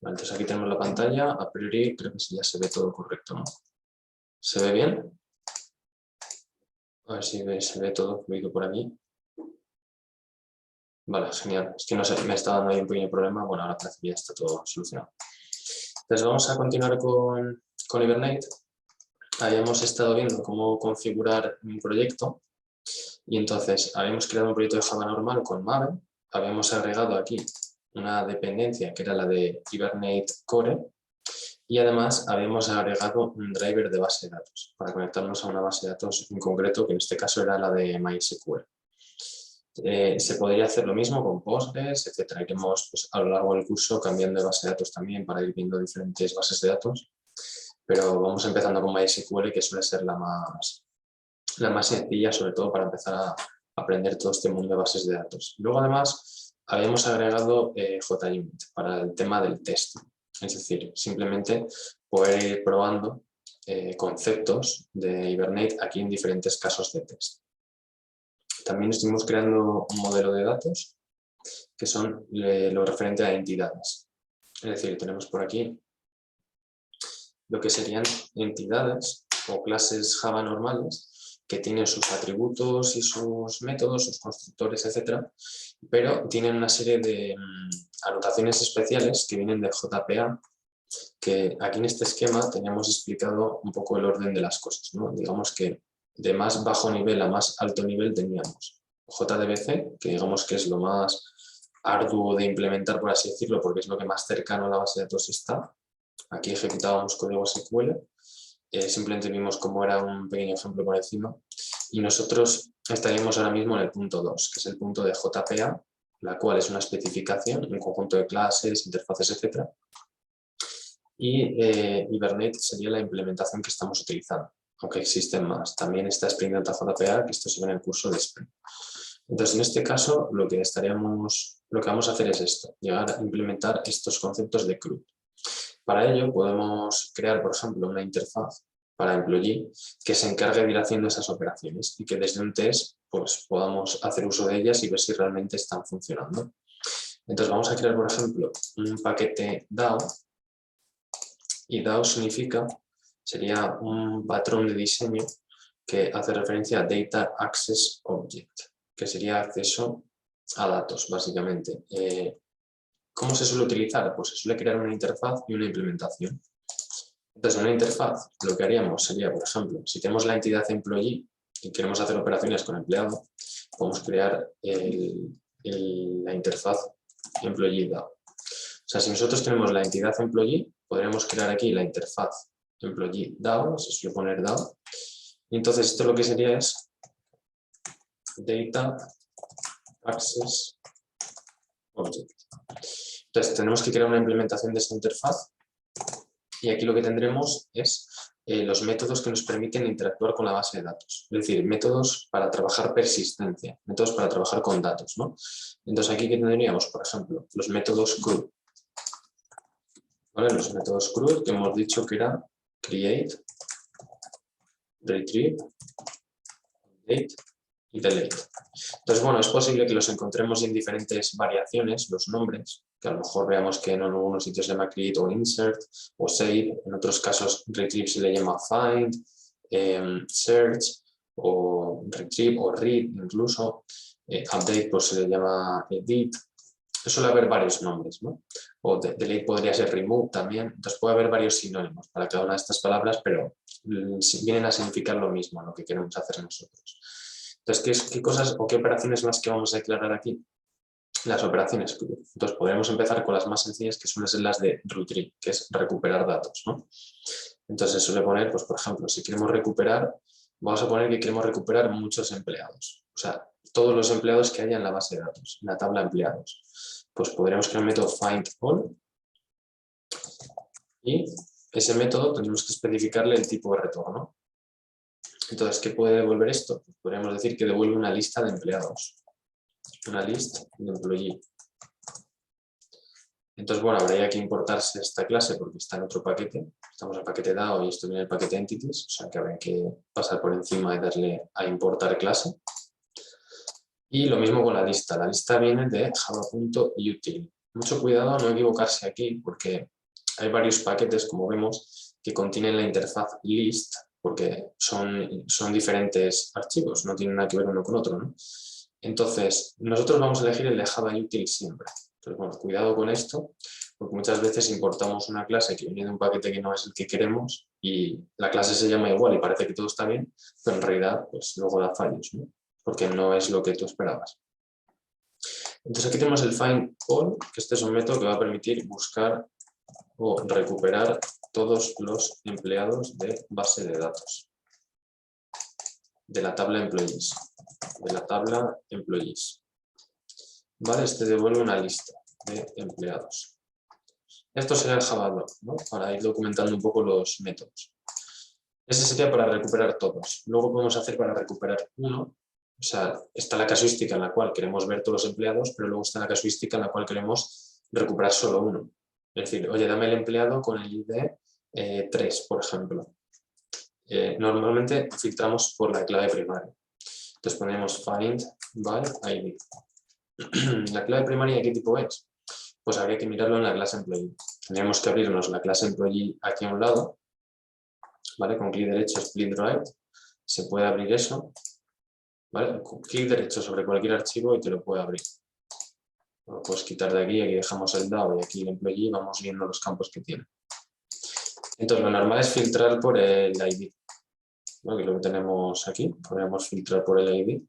Vale, entonces aquí tenemos la pantalla, a priori creo que ya se ve todo correcto, ¿no? ¿Se ve bien? A ver si se ve todo fluido por aquí. Vale, genial. Es que no sé, me está dando ahí un pequeño problema. Bueno, ahora parece que ya está todo solucionado. Entonces vamos a continuar con Hibernate. Habíamos estado viendo cómo configurar un proyecto y entonces habíamos creado un proyecto de Java normal con Maven. Habíamos agregado aquí una dependencia que era la de Hibernate Core y además habíamos agregado un driver de base de datos para conectarnos a una base de datos en concreto, que en este caso era la de MySQL. Se podría hacer lo mismo con Postgres, etc. Iremos pues, a lo largo del curso cambiando de base de datos también para ir viendo diferentes bases de datos, pero vamos empezando con MySQL, que suele ser la más sencilla, sobre todo para empezar a aprender todo este mundo de bases de datos. Luego además habíamos agregado JUnit para el tema del testing, es decir, simplemente poder ir probando conceptos de Hibernate aquí en diferentes casos de test. También estuvimos creando un modelo de datos que son lo referente a entidades. Es decir, tenemos por aquí lo que serían entidades o clases Java normales que tienen sus atributos y sus métodos, sus constructores, etc. Pero tienen una serie de anotaciones especiales que vienen de JPA, que aquí en este esquema teníamos explicado un poco el orden de las cosas, ¿no? Digamos que de más bajo nivel a más alto nivel teníamos JDBC, que digamos que es lo más arduo de implementar, por así decirlo, porque es lo que más cercano a la base de datos está. Aquí ejecutábamos código SQL, simplemente vimos cómo era un pequeño ejemplo por encima, y nosotros estaríamos ahora mismo en el punto 2, que es el punto de JPA, la cual es una especificación, un conjunto de clases, interfaces, etc. Y Hibernate sería la implementación que estamos utilizando, aunque existen más. También está Spring Data JPA, que esto se ve en el curso de Spring. Entonces, en este caso, lo que vamos a hacer es esto, llegar a implementar estos conceptos de CRUD. Para ello podemos crear, por ejemplo, una interfaz para Employee que se encargue de ir haciendo esas operaciones y que desde un test pues, podamos hacer uso de ellas y ver si realmente están funcionando. Entonces vamos a crear, por ejemplo, un paquete DAO, y DAO sería un patrón de diseño que hace referencia a Data Access Object, que sería acceso a datos, básicamente. ¿Cómo se suele utilizar? Pues se suele crear una interfaz y una implementación. Entonces, en una interfaz lo que haríamos sería, por ejemplo, si tenemos la entidad employee y queremos hacer operaciones con empleado, podemos crear la interfaz employee DAO. O sea, si nosotros tenemos la entidad employee, podríamos crear aquí la interfaz employee DAO, se suele poner DAO, y entonces esto lo que sería es Data Access Object. Entonces tenemos que crear una implementación de esta interfaz y aquí lo que tendremos es los métodos que nos permiten interactuar con la base de datos. Es decir, métodos para trabajar persistencia, métodos para trabajar con datos, ¿no? Entonces aquí que tendríamos, por ejemplo, los métodos CRUD. ¿Vale? Los métodos CRUD que hemos dicho que era create, retrieve, update y delete. Entonces, bueno, es posible que los encontremos en diferentes variaciones, los nombres, que a lo mejor veamos que en algunos sitios se llama create o insert o save, en otros casos retrieve se le llama find, search o retrieve o read incluso, update pues se le llama edit. Suele haber varios nombres, ¿no? O delete podría ser remove también, entonces puede haber varios sinónimos para cada una de estas palabras, pero vienen a significar lo mismo, lo que queremos hacer nosotros. Entonces, ¿qué cosas o qué operaciones más que vamos a declarar aquí? Las operaciones CRUD. Entonces, podremos empezar con las más sencillas, que suelen ser las de retrieve, que es recuperar datos, ¿no? Entonces, suele poner, pues, por ejemplo, si queremos recuperar, vamos a poner que queremos recuperar muchos empleados. O sea, todos los empleados que haya en la base de datos, en la tabla de empleados. Pues podremos crear un método findAll y ese método tendremos que especificarle el tipo de retorno. Entonces, ¿qué puede devolver esto? Pues podríamos decir que devuelve una lista de empleados. Una list de employee. Entonces, bueno, habría que importarse esta clase porque está en otro paquete. Estamos en el paquete DAO y esto viene en el paquete entities, o sea que habría que pasar por encima y darle a importar clase. Y lo mismo con la lista. La lista viene de java.util. mucho cuidado a no equivocarse aquí, porque hay varios paquetes, como vemos, que contienen la interfaz list, porque son diferentes archivos, no tienen nada que ver uno con otro, ¿no? Entonces, nosotros vamos a elegir el de Java Util siempre. Entonces, bueno, cuidado con esto, porque muchas veces importamos una clase que viene de un paquete que no es el que queremos y la clase se llama igual y parece que todo está bien, pero en realidad pues luego da fallos, ¿no? Porque no es lo que tú esperabas. Entonces aquí tenemos el find all, que este es un método que va a permitir buscar o recuperar todos los empleados de base de datos, de la tabla employees, Vale, este devuelve una lista de empleados. Esto sería el Java, ¿no? Para ir documentando un poco los métodos. Ese sería para recuperar todos. Luego podemos hacer para recuperar uno. O sea, está la casuística en la cual queremos ver todos los empleados, pero luego está la casuística en la cual queremos recuperar solo uno. Es decir, oye, dame el empleado con el ID 3, por ejemplo. Normalmente filtramos por la clave primaria. Entonces ponemos find by ID. ¿La clave primaria qué tipo es? Pues habría que mirarlo en la clase employee. Tendríamos que abrirnos la clase employee aquí a un lado, ¿vale? Con clic derecho, split right, se puede abrir eso, ¿vale? Con clic derecho sobre cualquier archivo y te lo puede abrir. Lo puedes quitar de aquí dejamos el DAO y aquí el employee y vamos viendo los campos que tiene. Entonces lo normal es filtrar por el ID, ¿no? Que es lo que tenemos aquí, podríamos filtrar por el ID.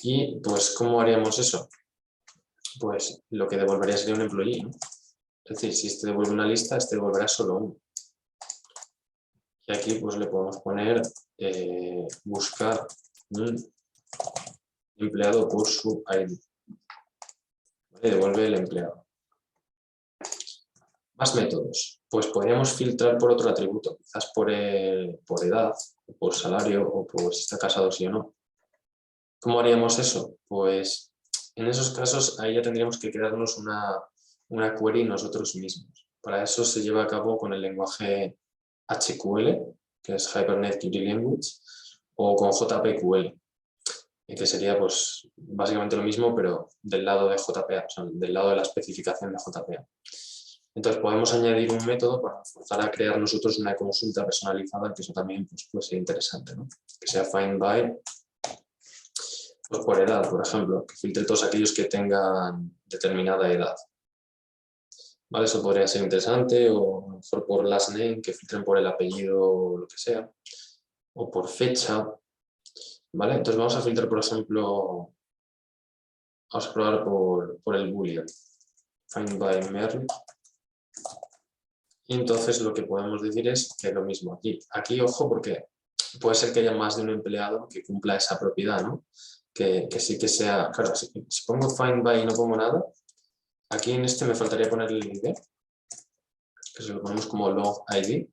Y pues, ¿cómo haríamos eso? Pues lo que devolvería sería un employee, ¿no? Es decir, si este devuelve una lista, este devolverá solo uno. Y aquí pues le podemos poner buscar un empleado por su ID. ¿Vale? Devuelve el empleado. Más métodos. Pues podríamos filtrar por otro atributo, quizás por edad, o por salario, o por si está casado sí o no. ¿Cómo haríamos eso? Pues en esos casos ahí ya tendríamos que crearnos una query nosotros mismos. Para eso se lleva a cabo con el lenguaje HQL, que es Hibernate Query Language, o con JPQL, que sería pues básicamente lo mismo, pero del lado de JPA, o sea, del lado de la especificación de JPA. Entonces podemos añadir un método para forzar a crear nosotros una consulta personalizada, que eso también pues, puede ser interesante, ¿no? Que sea find by pues, por edad, por ejemplo, que filtre todos aquellos que tengan determinada edad. ¿Vale? Eso podría ser interesante, o a lo mejor por last name, que filtren por el apellido o lo que sea, o por fecha. ¿Vale? Entonces vamos a filtrar, por ejemplo, vamos a probar por el boolean, find by Merle. Y entonces lo que podemos decir es que lo mismo aquí. Aquí, ojo, porque puede ser que haya más de un empleado que cumpla esa propiedad, ¿no? Que sí que sea... Claro, si pongo find by y no pongo nada, aquí en este me faltaría poner el ID, que se lo ponemos como log ID.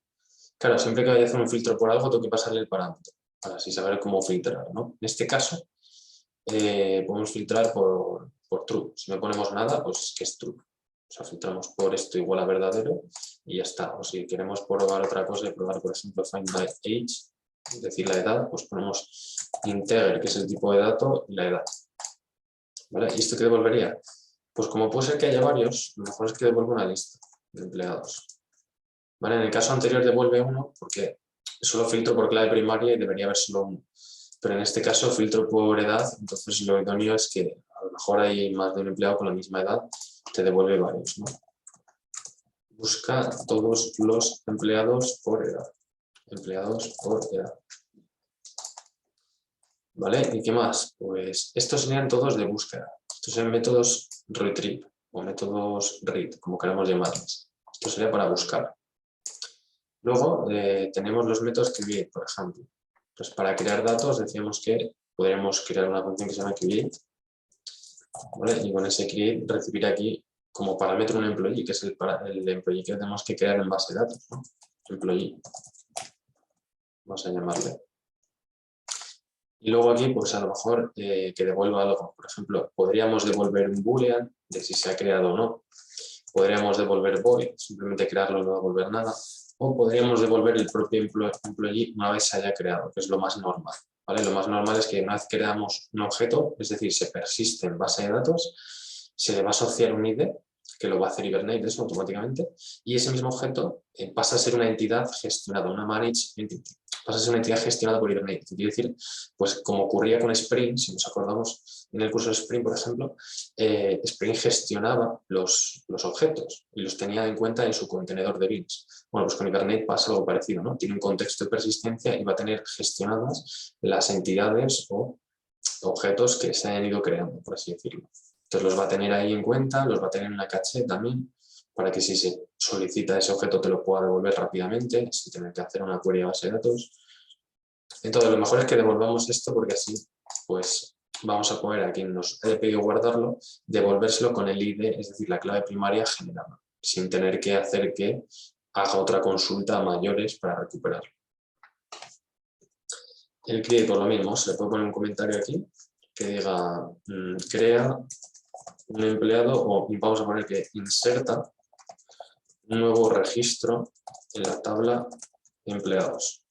Claro, siempre que vaya a hacer un filtro por algo, tengo que pasarle el parámetro, para así saber cómo filtrar, ¿no? En este caso, podemos filtrar por true. Si no ponemos nada, pues que es true. O sea, filtramos por esto igual a verdadero y ya está. O si queremos probar otra cosa y probar, por ejemplo, find by age, es decir, la edad, pues ponemos integer, que es el tipo de dato, y la edad. ¿Vale? ¿Y esto qué devolvería? Pues como puede ser que haya varios, lo mejor es que devuelva una lista de empleados. ¿Vale? En el caso anterior devuelve uno porque solo filtro por clave primaria y debería haber solo uno. Pero en este caso filtro por edad, entonces lo idóneo es que a lo mejor hay más de un empleado con la misma edad, te devuelve varios, ¿no? Busca todos los empleados por edad. Empleados por edad. ¿Vale? ¿Y qué más? Pues estos serían todos de búsqueda. Estos son métodos retrieve o métodos read, como queramos llamarlos. Esto sería para buscar. Luego tenemos los métodos create, por ejemplo. Pues para crear datos decíamos que podríamos crear una función que se llama create, ¿vale? Y con ese create recibir aquí como parámetro un employee, que es el employee que tenemos que crear en base de datos, ¿no? Employee. Vamos a llamarle. Y luego aquí, pues a lo mejor que devuelva algo. Por ejemplo, podríamos devolver un boolean de si se ha creado o no. Podríamos devolver void, simplemente crearlo y no devolver nada. O podríamos devolver el propio employee una vez se haya creado, que es lo más normal. ¿Vale? Lo más normal es que una vez creamos un objeto, es decir, se persiste en base de datos, se le va a asociar un ID, que lo va a hacer Hibernate eso automáticamente, y ese mismo objeto pasa a ser una entidad gestionada, una managed entity, pasa a ser una entidad gestionada por Hibernate, que quiere decir, pues como ocurría con Spring, si nos acordamos en el curso de Spring, por ejemplo, Spring gestionaba los objetos y los tenía en cuenta en su contenedor de bins. Bueno, pues con Hibernate pasa algo parecido, ¿no? Tiene un contexto de persistencia y va a tener gestionadas las entidades o objetos que se han ido creando, por así decirlo. Entonces los va a tener ahí en cuenta, los va a tener en una caché también, para que si se solicita ese objeto te lo pueda devolver rápidamente, sin tener que hacer una query a base de datos. Entonces lo mejor es que devolvamos esto porque así pues vamos a poder a quien nos haya pedido guardarlo, devolvérselo con el ID, es decir, la clave primaria generada, sin tener que hacer que haga otra consulta a mayores para recuperarlo. El create por lo mismo, se le puede poner un comentario aquí que diga crea un empleado o vamos a poner que inserta un nuevo registro en la tabla empleados,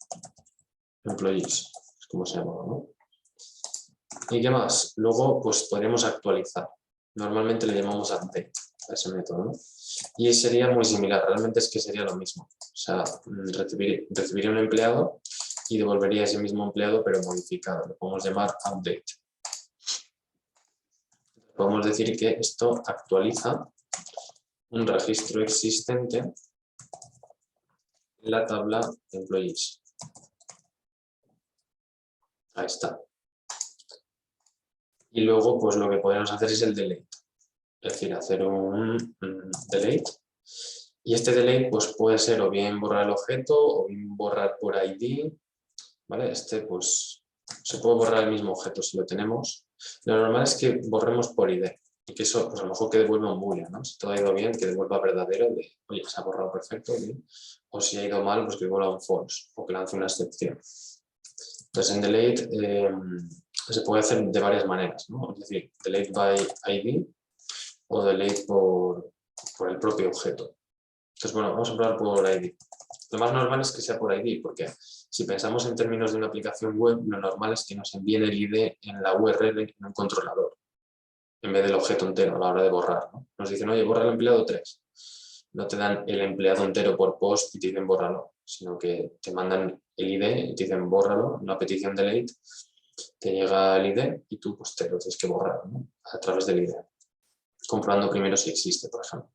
employees, es como se llama, ¿no? ¿Y qué más? Luego pues podríamos actualizar. Normalmente le llamamos update a ese método, ¿no? Y sería muy similar, realmente es que sería lo mismo. O sea, recibiría un empleado y devolvería ese mismo empleado pero modificado. Lo podemos llamar update. Podemos decir que esto actualiza un registro existente en la tabla employees. Ahí está. Y luego pues lo que podemos hacer es el delete. Es decir, hacer un delete. Y este delete pues puede ser o bien borrar el objeto o bien borrar por ID. ¿Vale? Este pues se puede borrar el mismo objeto si lo tenemos. Lo normal es que borremos por ID. Y que eso pues a lo mejor que devuelva un boolean, ¿no? Si todo ha ido bien, que devuelva verdadero, de oye, se ha borrado perfecto, bien. O si ha ido mal, pues que devuelva un false o que lance una excepción. Entonces en delete se puede hacer de varias maneras, ¿no? Es decir, delete by ID o delete por el propio objeto. Entonces bueno, vamos a probar por ID. Lo más normal es que sea por ID, porque si pensamos en términos de una aplicación web, lo normal es que nos envíen el ID en la URL en un controlador, en vez del objeto entero a la hora de borrar, ¿no? Nos dicen, oye, borra el empleado 3. No te dan el empleado entero por post y te dicen bórralo, sino que te mandan el ID y te dicen bórralo, una petición delete, te llega el ID y tú pues te lo tienes que borrar, ¿no? A través del ID, comprobando primero si existe, por ejemplo.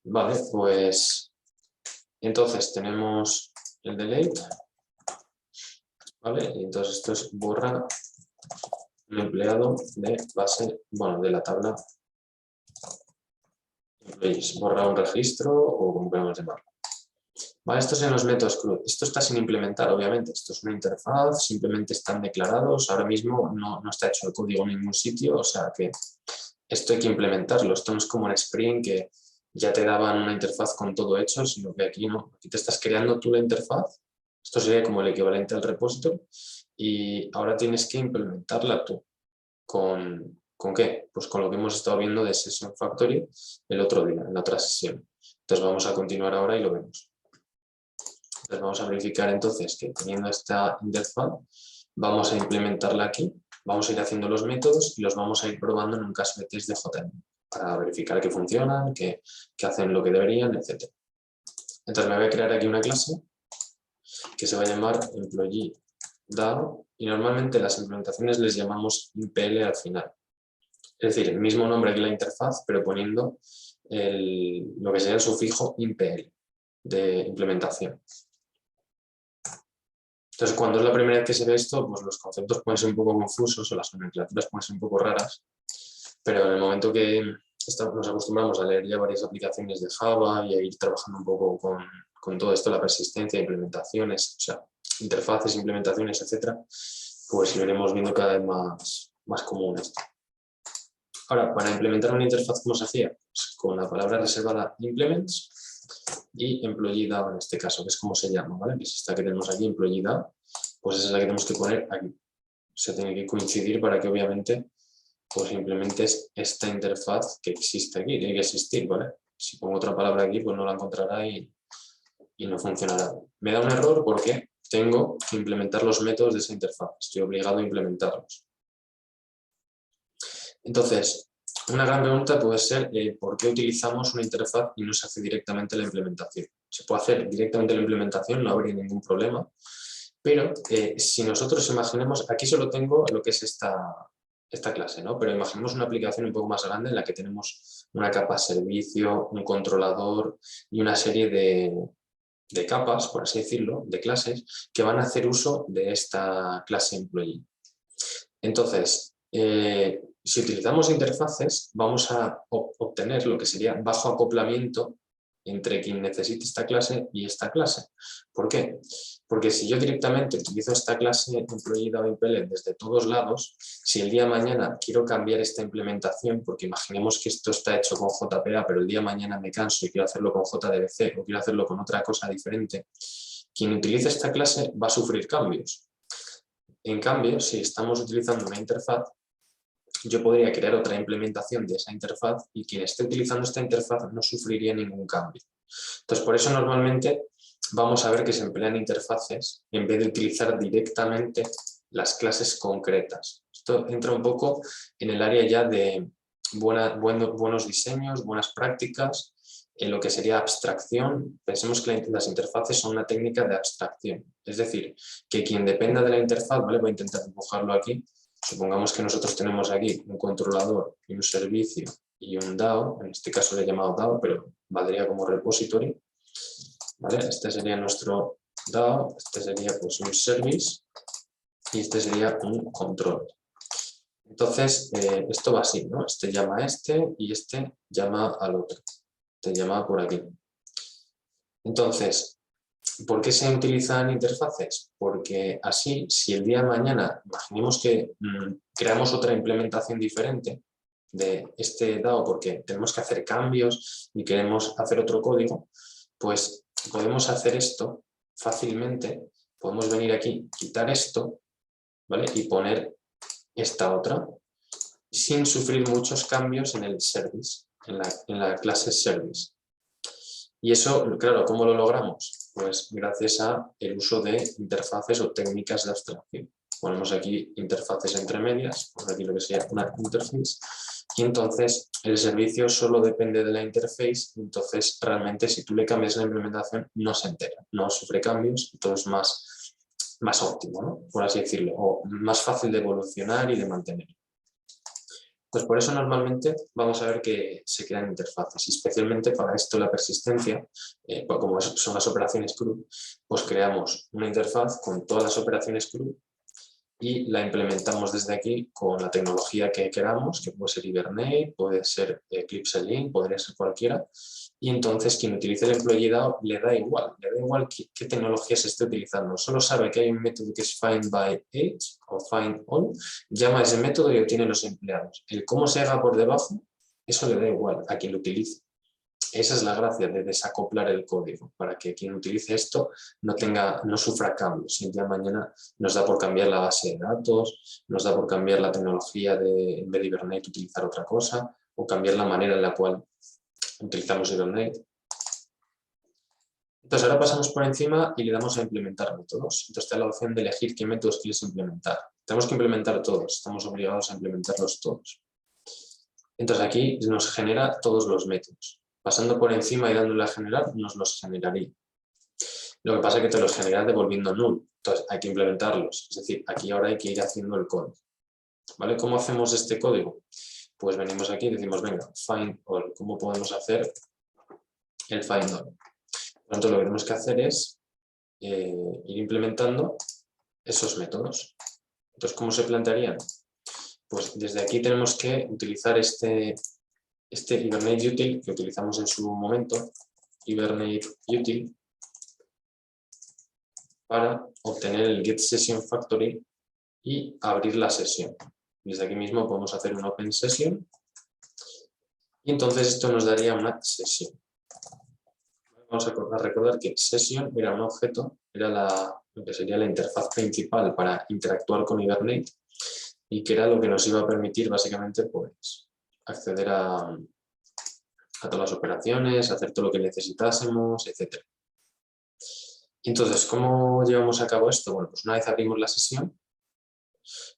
Vale, pues entonces tenemos el delete, ¿vale? Y entonces esto es borra un empleado de base, bueno, de la tabla employees, borra un registro o como queramos llamarlo. Vale, estos son los métodos CRUD. Esto está sin implementar, obviamente. Esto es una interfaz, simplemente están declarados. Ahora mismo no está hecho el código en ningún sitio, o sea que esto hay que implementarlo. Esto no es como en Spring que ya te daban una interfaz con todo hecho, sino que aquí no. Aquí te estás creando tú la interfaz. Esto sería como el equivalente al repository y ahora tienes que implementarla tú. ¿Con qué? Pues con lo que hemos estado viendo de Session Factory el otro día, en la otra sesión. Entonces vamos a continuar ahora y lo vemos. Entonces vamos a verificar entonces que teniendo esta interfaz vamos a implementarla aquí, vamos a ir haciendo los métodos y los vamos a ir probando en un caso de test de JVM para verificar que funcionan, que hacen lo que deberían, etc. Entonces me voy a crear aquí una clase que se va a llamar employee DAO y normalmente las implementaciones les llamamos impl al final. Es decir, el mismo nombre que la interfaz, pero poniendo lo que sería el sufijo impl de implementación. Entonces, cuando es la primera vez que se ve esto, pues los conceptos pueden ser un poco confusos o las nomenclaturas pueden ser un poco raras, pero en el momento que nos acostumbramos a leer ya varias aplicaciones de Java y a ir trabajando un poco con todo esto, la persistencia, implementaciones, o sea, interfaces, implementaciones, etcétera, pues lo iremos viendo cada vez más común esto. Ahora, para implementar una interfaz, ¿cómo se hacía? Pues con la palabra reservada implements y employee DAO en este caso, que es como se llama, ¿vale? Que es esta que tenemos aquí, employee DAO, pues esa es la que tenemos que poner aquí. Se tiene que coincidir para que obviamente pues implementes esta interfaz que existe aquí, tiene que existir, ¿vale? Si pongo otra palabra aquí, pues no la encontrará y no funcionará. Me da un error porque tengo que implementar los métodos de esa interfaz, estoy obligado a implementarlos. Entonces, Una gran pregunta puede ser ¿por qué utilizamos una interfaz y no se hace directamente la implementación? Se puede hacer directamente la implementación, no habría ningún problema, pero si nosotros imaginemos, aquí solo tengo lo que es esta clase, ¿no? Pero imaginemos una aplicación un poco más grande en la que tenemos una capa servicio, un controlador y una serie de capas, por así decirlo, de clases, que van a hacer uso de esta clase employee. Entonces, si utilizamos interfaces, vamos a obtener lo que sería bajo acoplamiento entre quien necesite esta clase y esta clase. ¿Por qué? Porque si yo directamente utilizo esta clase employee DAO-Impelled desde todos lados, si el día de mañana quiero cambiar esta implementación, porque imaginemos que esto está hecho con JPA, pero el día de mañana me canso y quiero hacerlo con JDBC o quiero hacerlo con otra cosa diferente, quien utilice esta clase va a sufrir cambios. En cambio, si estamos utilizando una interfaz, yo podría crear otra implementación de esa interfaz y quien esté utilizando esta interfaz no sufriría ningún cambio. Entonces, por eso normalmente vamos a ver que se emplean interfaces en vez de utilizar directamente las clases concretas. Esto entra un poco en el área ya de buenos diseños, buenas prácticas, en lo que sería abstracción. Pensemos que las interfaces son una técnica de abstracción. Es decir, que quien dependa de la interfaz, ¿vale? Voy a intentar dibujarlo aquí. Supongamos que nosotros tenemos aquí un controlador y un servicio y un DAO, en este caso le he llamado DAO, pero valdría como repository. ¿Vale? Este sería nuestro DAO, este sería pues un service y este sería un control. Entonces, esto va así, ¿no? Este llama a este y este llama al otro. Este llama por aquí. Entonces, ¿por qué se utilizan interfaces? Porque así, si el día de mañana, imaginemos que creamos otra implementación diferente de este DAO porque tenemos que hacer cambios y queremos hacer otro código, pues podemos hacer esto fácilmente. Podemos venir aquí, quitar esto, ¿vale? Y poner esta otra sin sufrir muchos cambios en el service, en la clase service. Y eso, claro, ¿cómo lo logramos? Pues gracias al uso de interfaces o técnicas de abstracción. Ponemos aquí interfaces entre medias, por aquí lo que sería una interface, y entonces el servicio solo depende de la interface, entonces realmente si tú le cambias la implementación no se entera, no sufre cambios, entonces es más óptimo, ¿no? Por así decirlo, o más fácil de evolucionar y de mantener. Pues por eso normalmente vamos a ver que se crean interfaces, y especialmente para esto la persistencia, como son las operaciones CRUD, pues creamos una interfaz con todas las operaciones CRUD y la implementamos desde aquí con la tecnología que queramos, que puede ser Hibernate, puede ser Eclipse Link, podría ser cualquiera, y entonces quien utilice el employee DAO le da igual qué tecnología se esté utilizando, solo sabe que hay un método que es find by age o find all, llama a ese método y obtiene los empleados. El cómo se haga por debajo, eso le da igual a quien lo utilice. Esa es la gracia de desacoplar el código, para que quien utilice esto no sufra cambios. Si el día de mañana nos da por cambiar la base de datos, nos da por cambiar la tecnología de, en vez de Hibernate, utilizar otra cosa, o cambiar la manera en la cual utilizamos Hibernate. Entonces ahora pasamos por encima y le damos a implementar métodos. Entonces está la opción de elegir qué métodos quieres implementar. Tenemos que implementar todos, estamos obligados a implementarlos todos. Entonces aquí nos genera todos los métodos. Pasando por encima y dándole a generar, nos los generaría. Lo que pasa es que te los genera devolviendo null. Entonces hay que implementarlos. Es decir, aquí ahora hay que ir haciendo el código. ¿Vale? ¿Cómo hacemos este código? Pues venimos aquí y decimos, venga, find all. ¿Cómo podemos hacer el find all? Por lo tanto, lo que tenemos que hacer es ir implementando esos métodos. Entonces, ¿cómo se plantearían? Pues desde aquí tenemos que utilizar este Hibernate util que utilizamos en su momento, Hibernate util, para obtener el getSessionFactory y abrir la sesión. Desde aquí mismo podemos hacer un open session y entonces esto nos daría una sesión. Vamos a recordar que session era un objeto, era lo que sería la interfaz principal para interactuar con Hibernate y que era lo que nos iba a permitir básicamente pues, acceder a todas las operaciones, hacer todo lo que necesitásemos, etc. Entonces, ¿cómo llevamos a cabo esto? Bueno, pues una vez abrimos la sesión,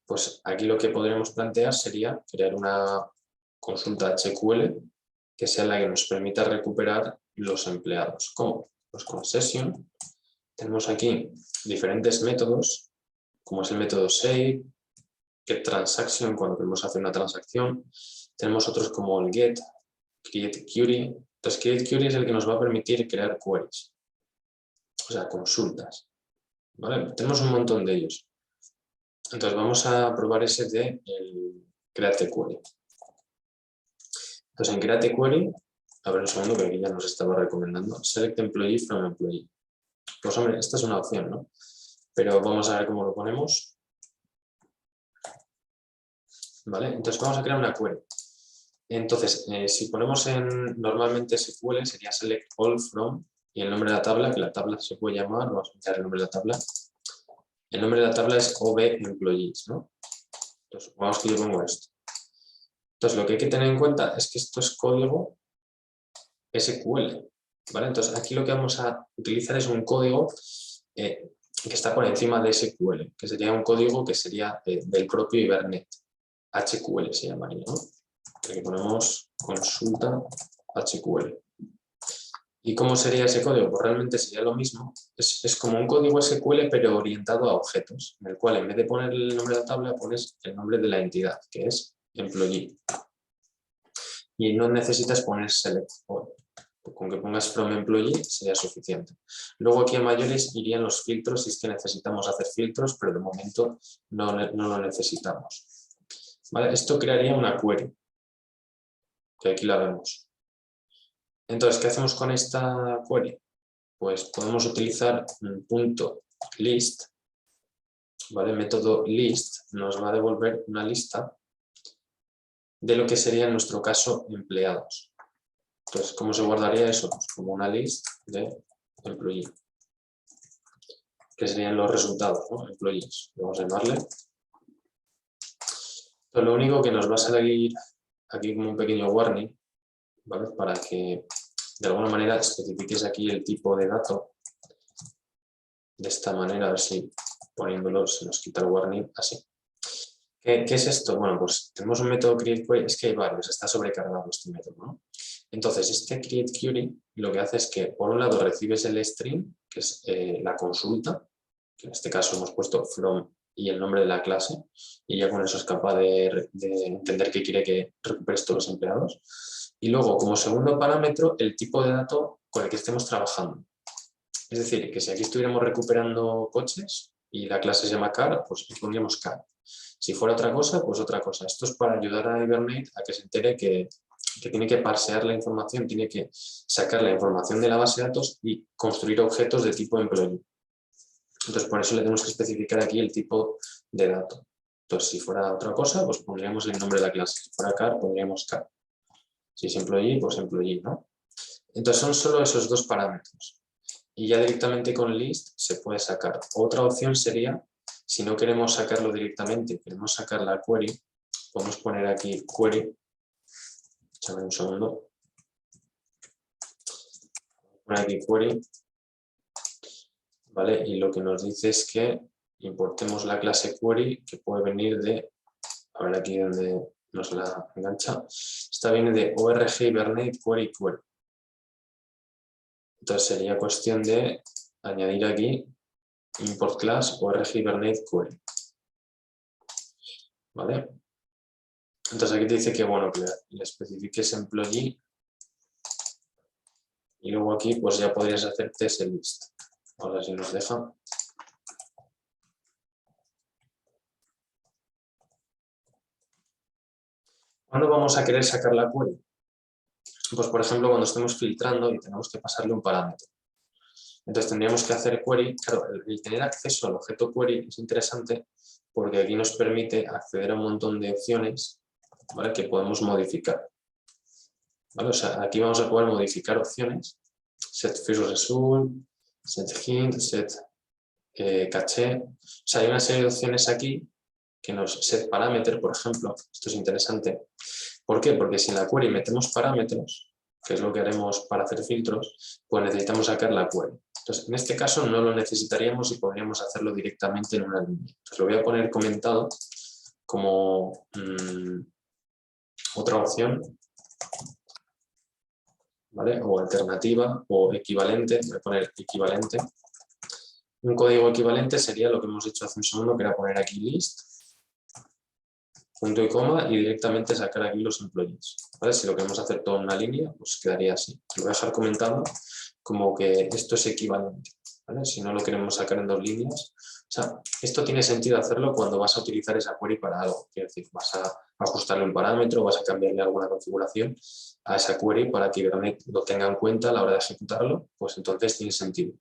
pues aquí lo que podríamos plantear sería crear una consulta HQL que sea la que nos permita recuperar los empleados. ¿Cómo? Pues con session tenemos aquí diferentes métodos, como es el método save, getTransaction cuando queremos hacer una transacción. Tenemos otros como el get, createQuery. Entonces createQuery es el que nos va a permitir crear queries, o sea, consultas. ¿Vale? Tenemos un montón de ellos. Entonces vamos a probar ese de el createQuery. Entonces en createQuery, a ver un segundo que aquí ya nos estaba recomendando, select employee from employee. Pues hombre, esta es una opción, ¿no? Pero vamos a ver cómo lo ponemos. ¿Vale? Entonces vamos a crear una query. Entonces, si ponemos en normalmente SQL sería select all from y el nombre de la tabla, que la tabla se puede llamar, vamos a mirar el nombre de la tabla. El nombre de la tabla es OB employees, ¿no? Entonces, supongamos que yo pongo esto. Entonces, lo que hay que tener en cuenta es que esto es código SQL, ¿vale? Entonces, aquí lo que vamos a utilizar es un código que está por encima de SQL, que sería un código que sería del propio Hibernate. HQL se llamaría, ¿no? Aquí ponemos consulta HQL. ¿Y cómo sería ese código? Pues realmente sería lo mismo. Es como un código SQL, pero orientado a objetos, en el cual en vez de poner el nombre de la tabla, pones el nombre de la entidad, que es employee. Y no necesitas poner select all. Con que pongas from employee sería suficiente. Luego aquí a mayores irían los filtros si es que necesitamos hacer filtros, pero de momento no lo necesitamos. ¿Vale? Esto crearía una query, que aquí la vemos. Entonces, ¿qué hacemos con esta query? Pues podemos utilizar un punto list, ¿vale? El método list nos va a devolver una lista de lo que sería en nuestro caso empleados. Entonces, ¿cómo se guardaría eso? Pues como una list de employee, que serían los resultados, ¿no? Employees, vamos a llamarle. Entonces, lo único que nos va a salir aquí como un pequeño warning, ¿vale? Para que de alguna manera especifiques aquí el tipo de dato de esta manera, a ver si poniéndolo se nos quita el warning así. ¿Qué es esto? Bueno, pues tenemos un método createQuery, es que hay varios, está sobrecargado este método, ¿no? Entonces, este createQuery lo que hace es que, por un lado, recibes el string, que es la consulta, que en este caso hemos puesto from y el nombre de la clase, y ya con eso es capaz de entender que quiere que recuperes todos los empleados. Y luego, como segundo parámetro, el tipo de dato con el que estemos trabajando. Es decir, que si aquí estuviéramos recuperando coches y la clase se llama car, pues pondríamos car. Si fuera otra cosa, pues otra cosa. Esto es para ayudar a Hibernate a que se entere que tiene que parsear la información, tiene que sacar la información de la base de datos y construir objetos de tipo employee. Entonces, por eso le tenemos que especificar aquí el tipo de dato. Entonces, si fuera otra cosa, pues pondríamos el nombre de la clase. Si fuera car, pondríamos car. Si es employee, pues employee, ¿no? Entonces, son solo esos dos parámetros. Y ya directamente con list se puede sacar. Otra opción sería, si no queremos sacarlo directamente, queremos sacar la query, podemos poner aquí query. Échame un segundo. Poner aquí query. ¿Vale? Y lo que nos dice es que importemos la clase query, que puede venir de, a ver aquí donde nos la engancha, esta viene de org hibernate query query. Entonces sería cuestión de añadir aquí import class org hibernate query. ¿Vale? Entonces aquí te dice que, bueno, que le especifiques employee y luego aquí pues ya podrías hacer test list. Ahora si nos deja. ¿Cuándo vamos a querer sacar la query? Pues por ejemplo cuando estemos filtrando y tenemos que pasarle un parámetro. Entonces tendríamos que hacer query. Claro, el tener acceso al objeto query es interesante porque aquí nos permite acceder a un montón de opciones, ¿vale? Que podemos modificar. ¿Vale? O sea, aquí vamos a poder modificar opciones. Set first result, set hint, set caché. O sea, hay una serie de opciones aquí que nos set parameter, por ejemplo. Esto es interesante. ¿Por qué? Porque si en la query metemos parámetros, que es lo que haremos para hacer filtros, pues necesitamos sacar la query. Entonces, en este caso no lo necesitaríamos y podríamos hacerlo directamente en una línea. Entonces, lo voy a poner comentado como otra opción, ¿vale? O alternativa o equivalente, voy a poner equivalente. Un código equivalente sería lo que hemos hecho hace un segundo, que era poner aquí list, punto y coma, y directamente sacar aquí los employees, ¿vale? Si lo queremos hacer todo en una línea, pues quedaría así. Lo voy a dejar comentando como que esto es equivalente, ¿vale? Si no lo queremos sacar en dos líneas. O sea, esto tiene sentido hacerlo cuando vas a utilizar esa query para algo. Quiero decir, vas a ajustarle un parámetro, vas a cambiarle alguna configuración a esa query para que Hibernate lo tenga en cuenta a la hora de ejecutarlo, pues entonces tiene sentido.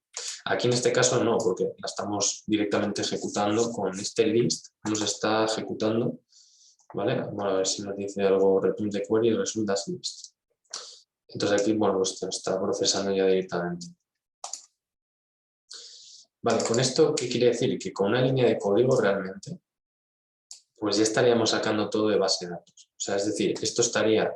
Aquí en este caso no, porque la estamos directamente ejecutando con este list, nos está ejecutando, ¿vale? Bueno, a ver si nos dice algo return de query y resulta list. Entonces aquí, bueno, pues está procesando ya directamente. Vale, con esto, ¿qué quiere decir? Que con una línea de código realmente, pues ya estaríamos sacando todo de base de datos. O sea, es decir, esto estaría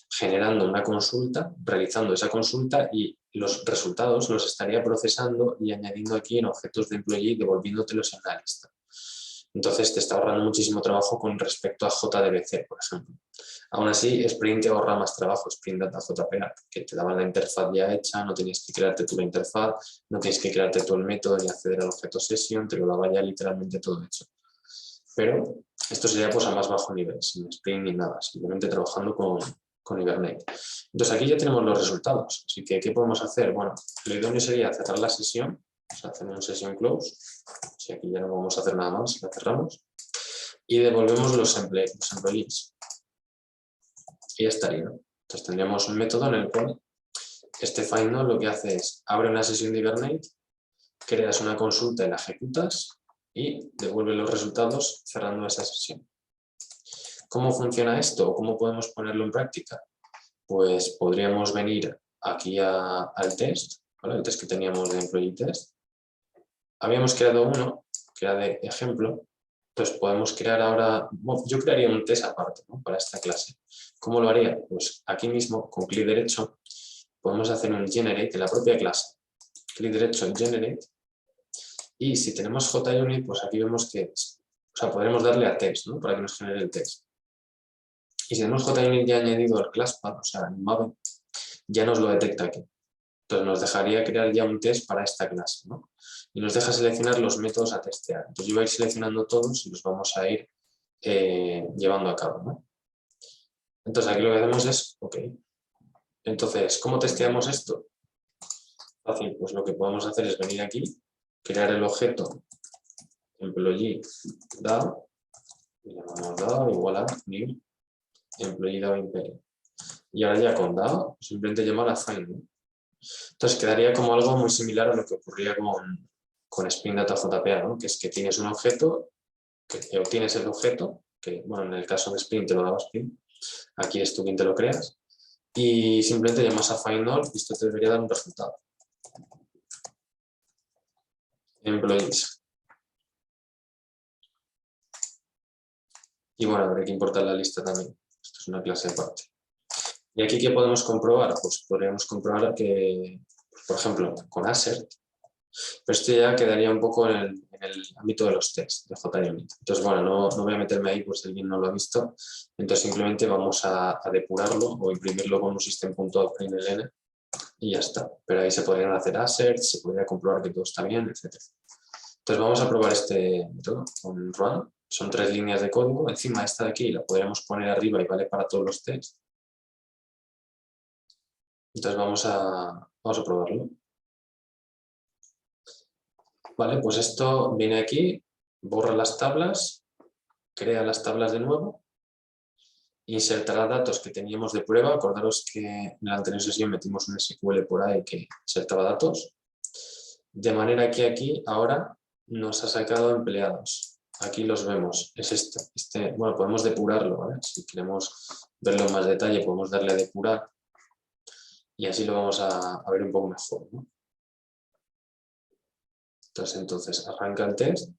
generando una consulta, realizando esa consulta y los resultados los estaría procesando y añadiendo aquí en objetos de employee y devolviéndotelos en la lista. Entonces te está ahorrando muchísimo trabajo con respecto a JDBC, por ejemplo. Aún así, Spring te ahorra más trabajo, Spring Data JPA, que te daban la interfaz ya hecha, no tenías que crearte tú la interfaz, no tienes que crearte tú el método ni acceder al objeto session, te lo daba ya literalmente todo hecho. Pero esto sería pues a más bajo nivel, sin Spring ni nada, simplemente trabajando con Hibernate. Entonces aquí ya tenemos los resultados, así que ¿qué podemos hacer? Bueno, lo idóneo sería cerrar la sesión, o sea, hacemos un session close, si aquí ya no vamos a hacer nada más, la cerramos, y devolvemos los employees. Y ya estaría, ¿no? Entonces tendríamos un método en el cual este findNode lo que hace es, abre una sesión de Hibernate, creas una consulta y la ejecutas, y devuelve los resultados cerrando esa sesión. ¿Cómo funciona esto? ¿O cómo podemos ponerlo en práctica? Pues podríamos venir aquí al test, ¿vale? El test que teníamos de employee test. Habíamos creado uno, que era de ejemplo, entonces podemos crear ahora, bueno, yo crearía un test aparte, ¿no? Para esta clase. ¿Cómo lo haría? Pues aquí mismo, con clic derecho, podemos hacer un generate en la propia clase. Clic derecho en generate. Y si tenemos JUnit, pues aquí vemos que, o sea, podremos darle a test, ¿no? Para que nos genere el test. Y si tenemos JUnit ya añadido al ClassPath, o sea, en Maven, ya nos lo detecta aquí. Entonces nos dejaría crear ya un test para esta clase, ¿no? Y nos deja seleccionar los métodos a testear. Entonces yo voy a ir seleccionando todos y los vamos a ir llevando a cabo, ¿no? Entonces aquí lo que hacemos es, ok. Entonces, ¿cómo testeamos esto? Fácil, pues lo que podemos hacer es venir aquí, crear el objeto employee DAO, y llamamos DAO igual a new employee DAO imperio. Y ahora ya con DAO, simplemente llamar a find, ¿no? Entonces quedaría como algo muy similar a lo que ocurría con Spring Data JPA, ¿no? Que es que tienes un objeto, que obtienes el objeto, que bueno, en el caso de Spring te lo daba Spring, aquí es tú quien te lo creas, y simplemente llamas a findAll y esto te debería dar un resultado. Employees. Y bueno, habría que importar la lista también. Esto es una clase aparte. ¿Y aquí qué podemos comprobar? Pues podríamos comprobar que, por ejemplo, con Assert, pero esto ya quedaría un poco en el ámbito de los tests de JUnit. Entonces, bueno, no voy a meterme ahí por si alguien no lo ha visto. Entonces, simplemente vamos a depurarlo o imprimirlo con un system.out.println y ya está. Pero ahí se podrían hacer asserts, se podría comprobar que todo está bien, etc. Entonces, vamos a probar este método con run. Son 3 líneas de código. Encima esta de aquí la podríamos poner arriba y vale para todos los tests. Entonces, vamos a probarlo. Vale, pues esto viene aquí, borra las tablas, crea las tablas de nuevo, insertará datos que teníamos de prueba. Acordaros que en la anterior sesión metimos un SQL por ahí que insertaba datos. De manera que aquí ahora nos ha sacado empleados. Aquí los vemos. Es este. Bueno, podemos depurarlo, ¿vale? Si queremos verlo en más detalle, podemos darle a depurar y así lo vamos a ver un poco mejor, ¿no? Entonces arranca el test.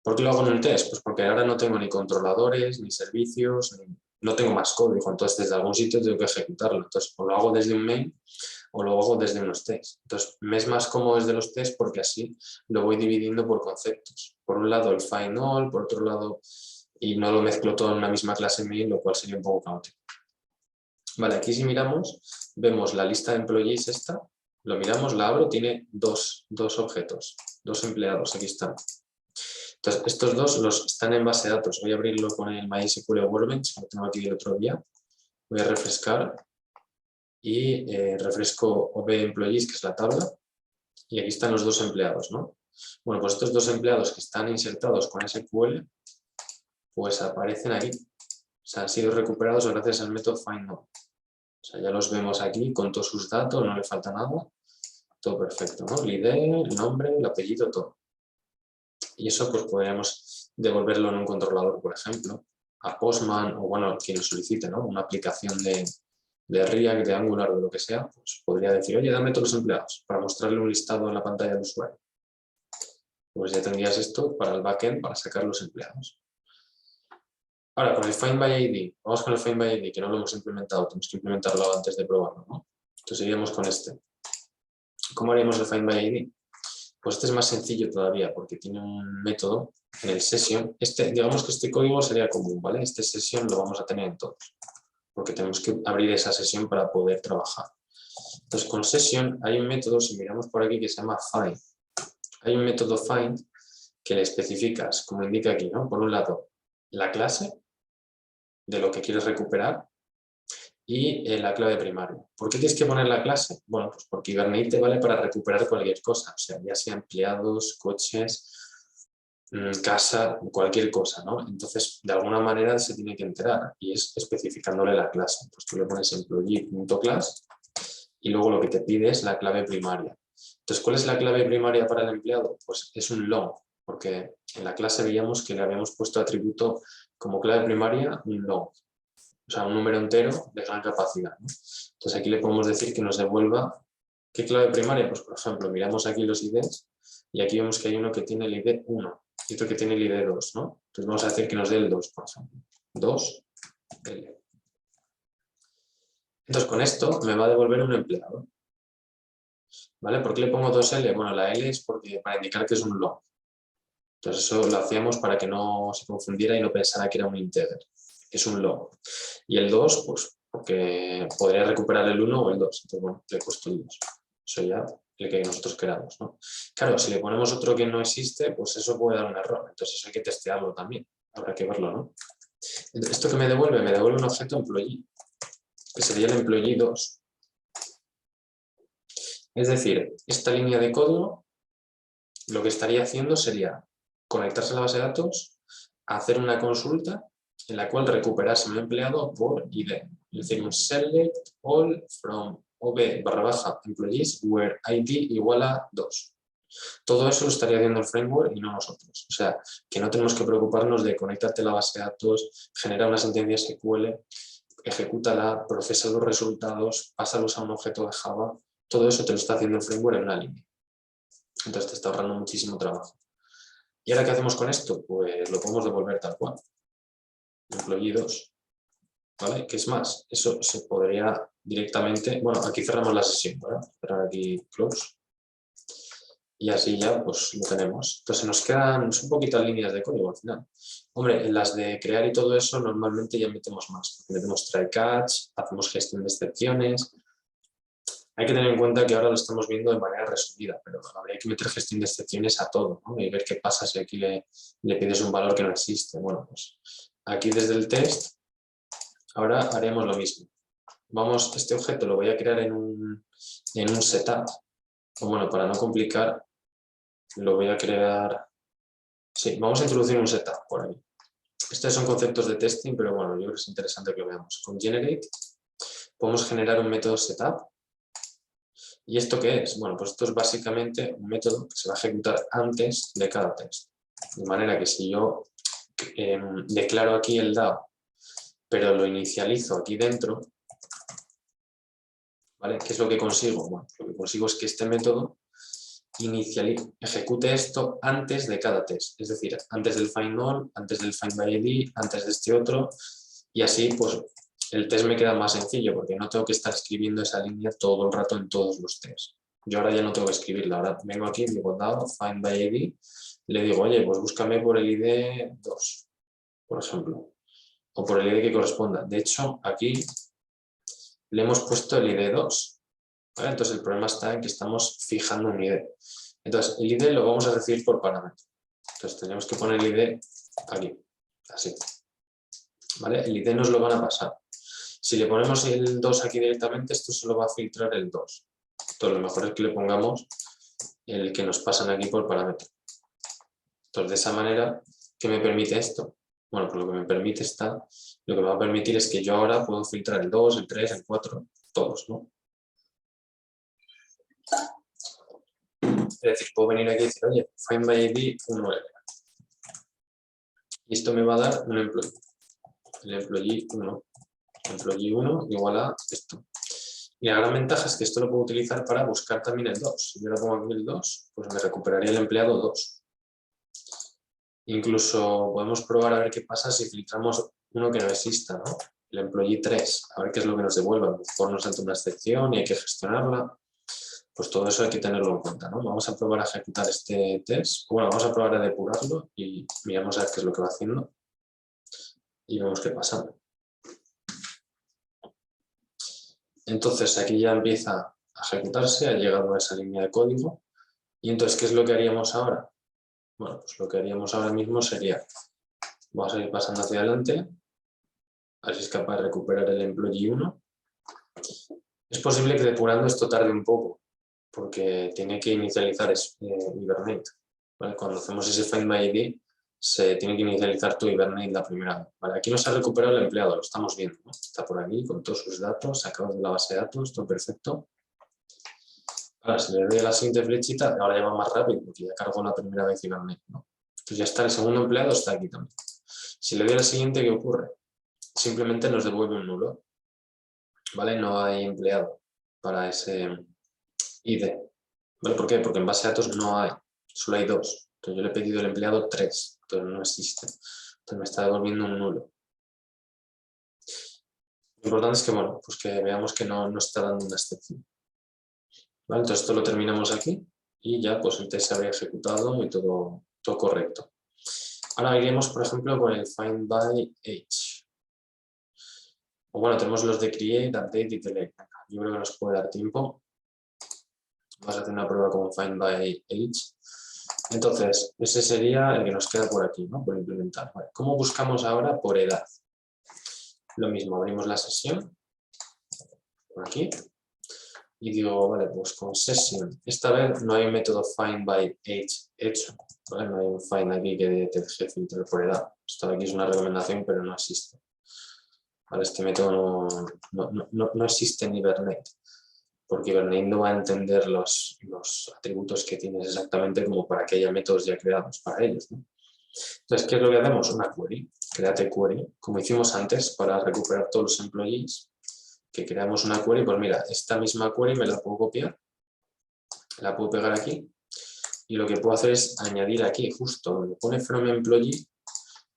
¿Por qué lo hago en el test? Pues porque ahora no tengo ni controladores, ni servicios, no tengo más código, entonces desde algún sitio tengo que ejecutarlo. Entonces o lo hago desde un main o lo hago desde unos tests. Entonces me es más cómodo desde los tests porque así lo voy dividiendo por conceptos. Por un lado el findAll, por otro lado y no lo mezclo todo en una misma clase main, lo cual sería un poco caótico. Vale, aquí si miramos, vemos la lista de employees esta, lo miramos, la abro, tiene dos objetos, dos empleados, aquí están. Entonces, estos dos están en base de datos. Voy a abrirlo con el MySQL Workbench, que lo tengo aquí del otro día. Voy a refrescar y refresco OB Employees, que es la tabla, y aquí están los dos empleados, ¿no? Bueno, pues estos dos empleados que están insertados con SQL, pues aparecen aquí. O sea, han sido recuperados gracias al método findNow. O sea, ya los vemos aquí con todos sus datos, no le falta nada. Todo perfecto, ¿no? El ID, el nombre, el apellido, todo. Y eso pues podríamos devolverlo en un controlador, por ejemplo, a Postman o bueno, quien lo solicite, ¿no? Una aplicación de React, de Angular o de lo que sea, pues podría decir, oye, dame todos los empleados para mostrarle un listado en la pantalla del usuario. Pues ya tendrías esto para el backend para sacar los empleados. Ahora, con el Find by ID, vamos con el Find by ID, que no lo hemos implementado, tenemos que implementarlo antes de probarlo, ¿no? Entonces iríamos con este. ¿Cómo haríamos el Find by ID? Pues este es más sencillo todavía, porque tiene un método en el session. Digamos que este código sería común, ¿vale? Este session lo vamos a tener en todos, porque tenemos que abrir esa sesión para poder trabajar. Entonces, con session hay un método, si miramos por aquí, que se llama find. Hay un método find que le especificas, como indica aquí, ¿no? Por un lado, la clase de lo que quieres recuperar y la clave primaria. ¿Por qué tienes que poner la clase? Bueno, pues porque Hibernate te vale para recuperar cualquier cosa, o sea, ya sea empleados, coches, casa, cualquier cosa, ¿no? Entonces, de alguna manera se tiene que enterar y es especificándole la clase. Pues tú le pones employee.class y luego lo que te pide es la clave primaria. Entonces, ¿cuál es la clave primaria para el empleado? Pues es un long, porque en la clase veíamos que le habíamos puesto atributo como clave primaria un long, o sea, un número entero de gran capacidad, ¿no? Entonces aquí le podemos decir que nos devuelva ¿qué clave primaria? Pues por ejemplo, miramos aquí los IDs y aquí vemos que hay uno que tiene el ID 1 y otro que tiene el ID 2, ¿no? Entonces vamos a decir que nos dé el 2, por ejemplo. 2, L. Entonces con esto me va a devolver un empleado. ¿Vale? ¿Por qué le pongo 2L? Bueno, la L es para indicar que es un long. Entonces eso lo hacíamos para que no se confundiera y no pensara que era un integer. Es un long. Y el 2, pues porque podría recuperar el 1 o el 2. Entonces, bueno, le he puesto el 2. Eso ya el que nosotros queramos, ¿no? Claro, si le ponemos otro que no existe, pues eso puede dar un error. Entonces eso hay que testearlo también. Habrá que verlo, ¿no? ¿Esto que me devuelve? Me devuelve un objeto employee, que sería el employee 2. Es decir, esta línea de código lo que estaría haciendo sería conectarse a la base de datos, hacer una consulta en la cual recuperase un empleado por ID. Es decir, un select all from ob/employees where ID igual a 2. Todo eso lo estaría haciendo el framework y no nosotros. O sea, que no tenemos que preocuparnos de conectarte a la base de datos, generar una sentencia SQL, ejecútala, procesa los resultados, pásalos a un objeto de Java. Todo eso te lo está haciendo el framework en una línea. Entonces te está ahorrando muchísimo trabajo. ¿Y ahora qué hacemos con esto? Pues lo podemos devolver tal cual. Employee 2. ¿Vale? ¿Qué es más? Eso se podría directamente... Bueno, aquí cerramos la sesión, ¿vale? Cerrar aquí close. Y así ya pues lo tenemos. Entonces nos quedan un poquitas líneas de código al final. Hombre, en las de crear y todo eso normalmente ya metemos más. Porque metemos try catch, hacemos gestión de excepciones. Hay que tener en cuenta que ahora lo estamos viendo de manera resumida, pero habría que meter gestión de excepciones a todo, ¿no? Y ver qué pasa si aquí le pides un valor que no existe. Bueno, pues aquí desde el test, ahora haremos lo mismo. Vamos, este objeto lo voy a crear en un setup. O bueno, para no complicar, lo voy a crear... Sí, vamos a introducir un setup por ahí. Estos son conceptos de testing, pero bueno, yo creo que es interesante que lo veamos. Con generate podemos generar un método setup. ¿Y esto qué es? Bueno, pues esto es básicamente un método que se va a ejecutar antes de cada test. De manera que si yo declaro aquí el DAO, pero lo inicializo aquí dentro, ¿vale? ¿Qué es lo que consigo? Bueno, lo que consigo es que este método ejecute esto antes de cada test. Es decir, antes del find all, antes del find by ID, antes de este otro, y así pues el test me queda más sencillo porque no tengo que estar escribiendo esa línea todo el rato en todos los tests. Yo ahora ya no tengo que escribirla, ahora vengo aquí, digo DAO, find by ID, le digo, oye, pues búscame por el ID 2. por ejemplo, o por el ID que corresponda. De hecho, aquí le hemos puesto el ID 2, ¿vale? Entonces el problema está en que estamos fijando un ID. Entonces el ID lo vamos a recibir por parámetro. Entonces tenemos que poner el ID aquí, así. ¿Vale? El ID nos lo van a pasar. Si le ponemos el 2 aquí directamente, esto solo va a filtrar el 2. Entonces lo mejor es que le pongamos el que nos pasan aquí por parámetro. Entonces de esa manera, ¿qué me permite esto? Bueno, pues lo que me permite lo que me va a permitir es que yo ahora puedo filtrar el 2, el 3, el 4, todos, ¿no? Es decir, puedo venir aquí y decir, oye, find by ID 1L. Y esto me va a dar un employee. El employee 1. Employee 1 igual a esto. Y la gran ventaja es que esto lo puedo utilizar para buscar también el 2. Si yo le pongo aquí el 2, pues me recuperaría el empleado 2. Incluso podemos probar a ver qué pasa si filtramos uno que no exista, ¿no? El employee 3, a ver qué es lo que nos devuelve. A lo mejor nos salta una excepción y hay que gestionarla. Pues todo eso hay que tenerlo en cuenta, ¿no? Vamos a probar a ejecutar este test. Bueno, vamos a probar a depurarlo y miramos a ver qué es lo que va haciendo. Y vemos qué pasa. Entonces aquí ya empieza a ejecutarse, ha llegado a esa línea de código. Y entonces, ¿qué es lo que haríamos ahora? Bueno, pues lo que haríamos ahora mismo sería, vamos a ir pasando hacia adelante, a ver si es capaz de recuperar el employee 1. Es posible que depurando esto tarde un poco, porque tiene que inicializar Hibernate. ¿Vale? Cuando hacemos ese find by ID, se tiene que inicializar tu Hibernate la primera vez. Vale, aquí nos ha recuperado el empleado, lo estamos viendo, ¿no? Está por aquí con todos sus datos, sacados de la base de datos, todo perfecto. Ahora, si le doy a la siguiente flechita, ahora ya va más rápido, porque ya cargó la primera vez Hibernate, ¿no? Entonces ya está, el segundo empleado está aquí también. Si le doy a la siguiente, ¿qué ocurre? Simplemente nos devuelve un nulo. ¿Vale? No hay empleado para ese ID. ¿Vale? ¿Por qué? Porque en base de datos no hay, solo hay 2. Entonces yo le he pedido el empleado 3, entonces no existe. Entonces me está devolviendo un nulo. Lo importante es que, bueno, pues que veamos que no está dando una excepción. ¿Vale? Entonces esto lo terminamos aquí y ya pues el test se habría ejecutado y todo correcto. Ahora iremos, por ejemplo, con el find by age. O bueno, tenemos los de create, update y delete. Yo creo que nos puede dar tiempo. Vamos a hacer una prueba con find by age. Entonces, ese sería el que nos queda por aquí, ¿no? Por implementar. Vale. ¿Cómo buscamos ahora por edad? Lo mismo, abrimos la sesión, por aquí, y digo, vale, pues con session. Esta vez no hay un método find by age hecho, ¿vale? No hay un find aquí que te deje filtrar por edad. Esto aquí es una recomendación, pero no existe. ¿Vale? Este método no existe en Hibernate, porque Hibernate no va a entender los atributos que tienes exactamente como para que haya métodos ya creados para ellos, ¿no? Entonces, ¿qué es lo que hacemos? Una query, créate query, como hicimos antes para recuperar todos los employees, que creamos una query, pues mira, esta misma query me la puedo copiar, la puedo pegar aquí, y lo que puedo hacer es añadir aquí, justo donde pone from employee,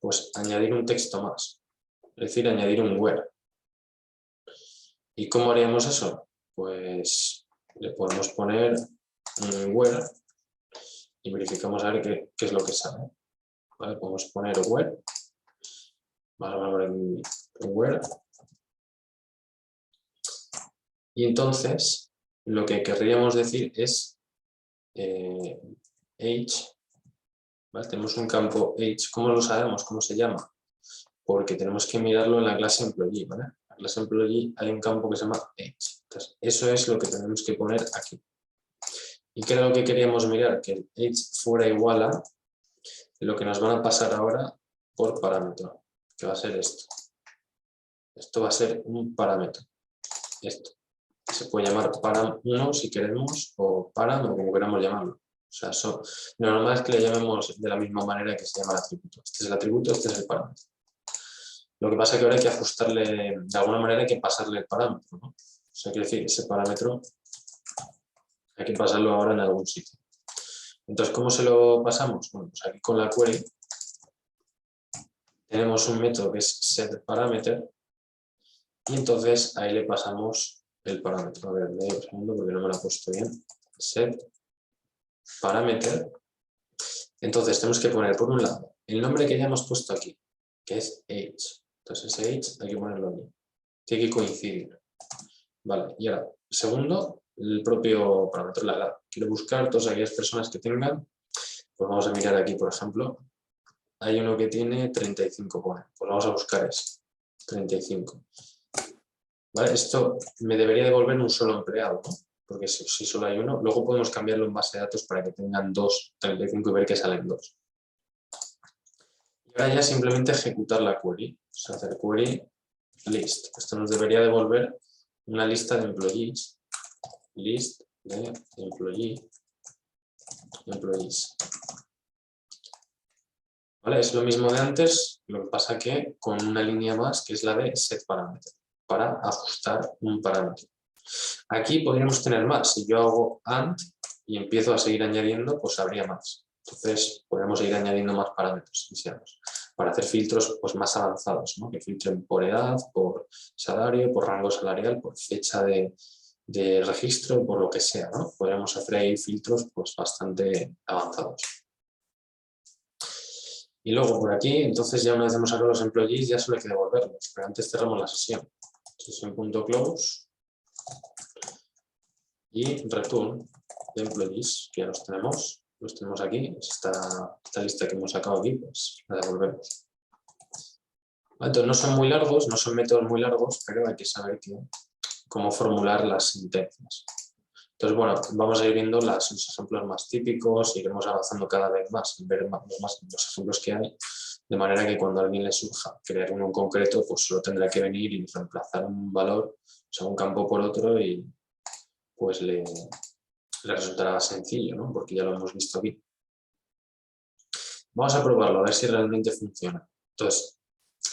pues añadir un texto más, es decir, añadir un where. ¿Y cómo haríamos eso? Pues le podemos poner un where y verificamos a ver qué es lo que sale. ¿Vale? Podemos poner where, vamos a poner aquí where, y entonces lo que querríamos decir es age, ¿vale? Tenemos un campo age, ¿cómo lo sabemos? ¿Cómo se llama? Porque tenemos que mirarlo en la clase employee, ¿vale? En la clase employee hay un campo que se llama age. Entonces, eso es lo que tenemos que poner aquí. ¿Y qué era lo que queríamos mirar? Que el age fuera igual a lo que nos van a pasar ahora por parámetro, que va a ser esto. Esto va a ser un parámetro. Esto. Se puede llamar param1 si queremos, o param o como queramos llamarlo. O sea, lo normal es que le llamemos de la misma manera que se llama el atributo. Este es el atributo, este es el parámetro. Lo que pasa es que ahora hay que ajustarle, de alguna manera hay que pasarle el parámetro, ¿no? O sea, quiere decir, ese parámetro hay que pasarlo ahora en algún sitio. Entonces, ¿cómo se lo pasamos? Bueno, pues aquí con la query tenemos un método que es setParameter y entonces ahí le pasamos el parámetro. A ver, me doy un segundo porque no me lo ha puesto bien. setParameter. Entonces tenemos que poner por un lado el nombre que ya hemos puesto aquí. que es age. Entonces ese age hay que ponerlo aquí. Tiene que coincidir. Vale, y ahora, segundo, el propio parámetro, la edad. Quiero buscar todas aquellas personas que tengan, pues vamos a mirar aquí, por ejemplo, hay uno que tiene 35, pone. Pues vamos a buscar ese, 35. ¿Vale? Esto me debería devolver un solo empleado, ¿no? Porque si solo hay uno, luego podemos cambiarlo en base de datos para que tengan 35 y ver que salen 2. Y ahora ya simplemente ejecutar la query. O sea, hacer query list. Esto nos debería devolver una lista de employees. List de employees. ¿Vale? Es lo mismo de antes, lo que pasa que con una línea más que es la de set parámetro, para ajustar un parámetro. Aquí podríamos tener más. Si yo hago AND y empiezo a seguir añadiendo, pues habría más. Entonces podríamos seguir añadiendo más parámetros, deseamos, para hacer filtros pues, más avanzados, ¿no? Que filtren por edad, por salario, por rango salarial, por fecha de registro, por lo que sea, ¿no? Podríamos hacer ahí filtros pues, bastante avanzados. Y luego por aquí, entonces ya una vez hemos sacado los employees, ya solo hay que devolverlos. Pero antes cerramos la sesión. Sesión.close y return de employees, que ya los tenemos aquí. Esta lista que hemos sacado aquí, pues la devolvemos. Entonces no son muy largos, no son métodos muy largos, pero hay que saber cómo formular las sentencias. Entonces, bueno, vamos a ir viendo los ejemplos más típicos, iremos avanzando cada vez más, ver más los ejemplos que hay, de manera que cuando a alguien le surja crear uno en concreto, pues solo tendrá que venir y reemplazar un valor, o sea, un campo por otro y pues le resultará sencillo, ¿no? Porque ya lo hemos visto aquí. Vamos a probarlo, a ver si realmente funciona. Entonces,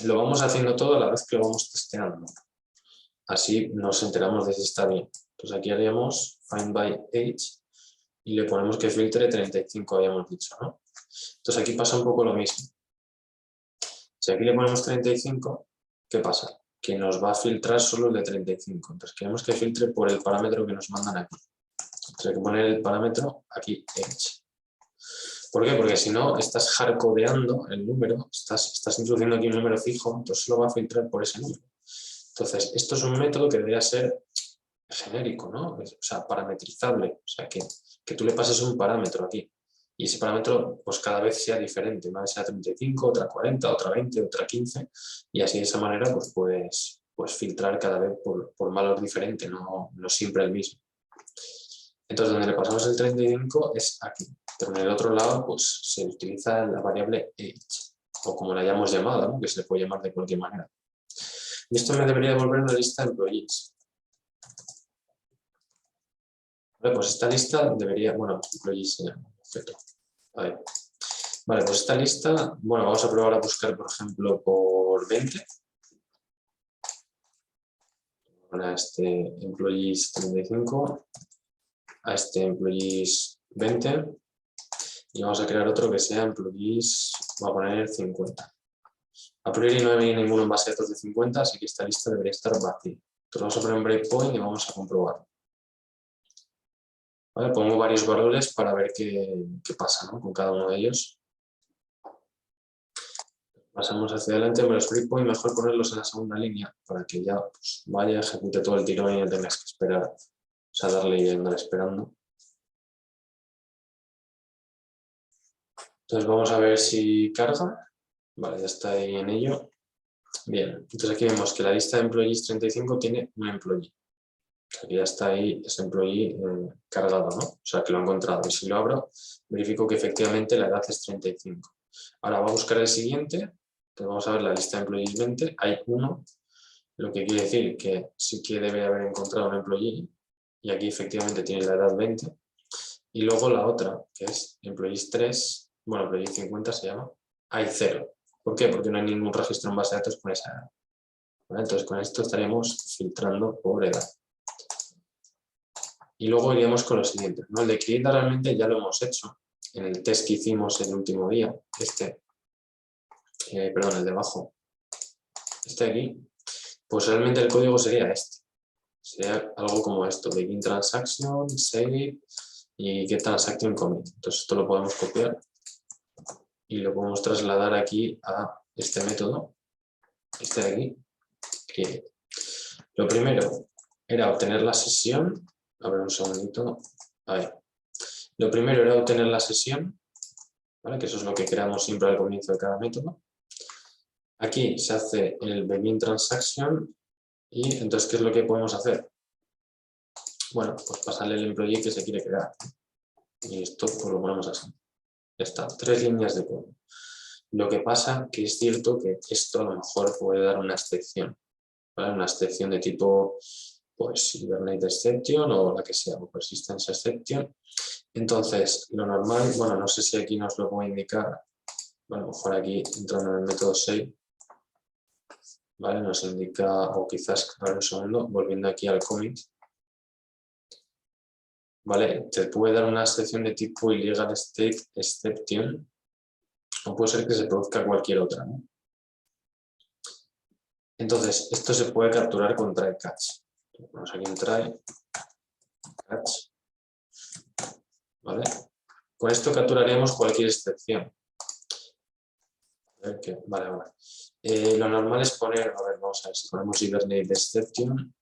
lo vamos haciendo todo a la vez que lo vamos testeando. Así nos enteramos de si está bien. Entonces aquí haríamos find by age y le ponemos que filtre 35, habíamos dicho, ¿no? Entonces aquí pasa un poco lo mismo. Si aquí le ponemos 35, ¿qué pasa? Que nos va a filtrar solo el de 35. Entonces queremos que filtre por el parámetro que nos mandan aquí. Entonces hay que poner el parámetro aquí, age. ¿Por qué? Porque si no, estás hardcodeando el número, estás introduciendo aquí un número fijo, entonces solo va a filtrar por ese número. Entonces, esto es un método que debería ser genérico, ¿no? O sea, parametrizable, o sea, que tú le pases un parámetro aquí y ese parámetro pues cada vez sea diferente, una vez sea 35, otra 40, otra 20, otra 15 y así de esa manera pues puedes filtrar cada vez por valor diferente, no siempre el mismo. Entonces donde le pasamos el 35 es aquí, pero en el otro lado pues se utiliza la variable age o como la hayamos llamado, ¿no? Que se le puede llamar de cualquier manera. Y esto me debería devolver una lista de employees. Vale, pues esta lista debería, bueno, employees se llama, perfecto. Vale, pues esta lista, bueno, vamos a probar a buscar, por ejemplo, por 20. A este employees 35, a este employees 20 y vamos a crear otro que sea employees, voy a poner 50. A priori no hay ninguno en base de datos de 50, así que esta lista debería estar vacía. Entonces vamos a poner un breakpoint y vamos a comprobar. ¿Vale? Pongo varios valores para ver qué pasa, ¿no? Con cada uno de ellos. Pasamos hacia adelante, pero los breakpoints mejor ponerlos en la segunda línea para que ya pues, vaya, ejecute todo el tirón y no tengas que esperar, o sea, darle y andar esperando. Entonces vamos a ver si carga. Vale, ya está ahí en ello. Bien, entonces aquí vemos que la lista de employees 35 tiene un employee. O sea, que ya está ahí ese employee cargado, ¿no? O sea, que lo ha encontrado. Y si lo abro, verifico que efectivamente la edad es 35. Ahora voy a buscar el siguiente. Entonces vamos a ver la lista de employees 20. Hay uno, lo que quiere decir que sí que debe haber encontrado un employee. Y aquí efectivamente tiene la edad 20. Y luego la otra, que es employees 3, bueno, employees 50 se llama, hay 0. ¿Por qué? Porque no hay ningún registro en base de datos con esa edad. ¿Vale? Entonces con esto estaríamos filtrando por edad. Y luego iríamos con lo siguiente, ¿no? El de create realmente ya lo hemos hecho en el test que hicimos el último día, perdón, el de abajo, este de aquí, pues realmente el código sería este. Sería algo como esto, begin transaction, save y get transaction commit. Entonces esto lo podemos copiar y lo podemos trasladar aquí a este método, este de aquí, create. Lo primero era obtener la sesión, a ver un segundito, ahí. Lo primero era obtener la sesión, ¿vale? Que eso es lo que creamos siempre al comienzo de cada método. Aquí se hace el begin transaction y entonces, ¿qué es lo que podemos hacer? Bueno, pues pasarle el employee que se quiere crear. Y esto pues lo ponemos así. Ya está, 3 líneas de código. Lo que pasa que es cierto que esto a lo mejor puede dar una excepción, ¿vale? Una excepción de tipo, pues, Hibernate exception o la que sea, o persistence exception. Entonces, lo normal, bueno, no sé si aquí nos lo puede indicar, bueno, a lo mejor aquí entrando en el método save, ¿vale? Nos indica, o quizás, a ver un segundo, volviendo aquí al commit, ¿vale? Te puede dar una excepción de tipo illegal state exception, o puede ser que se produzca cualquier otra, ¿no? Entonces, esto se puede capturar con try catch. Vamos aquí en try catch, ¿vale? Con esto capturaríamos cualquier excepción. Vale, vale. Lo normal es poner, a ver, vamos a ver si ponemos Hibernate exception,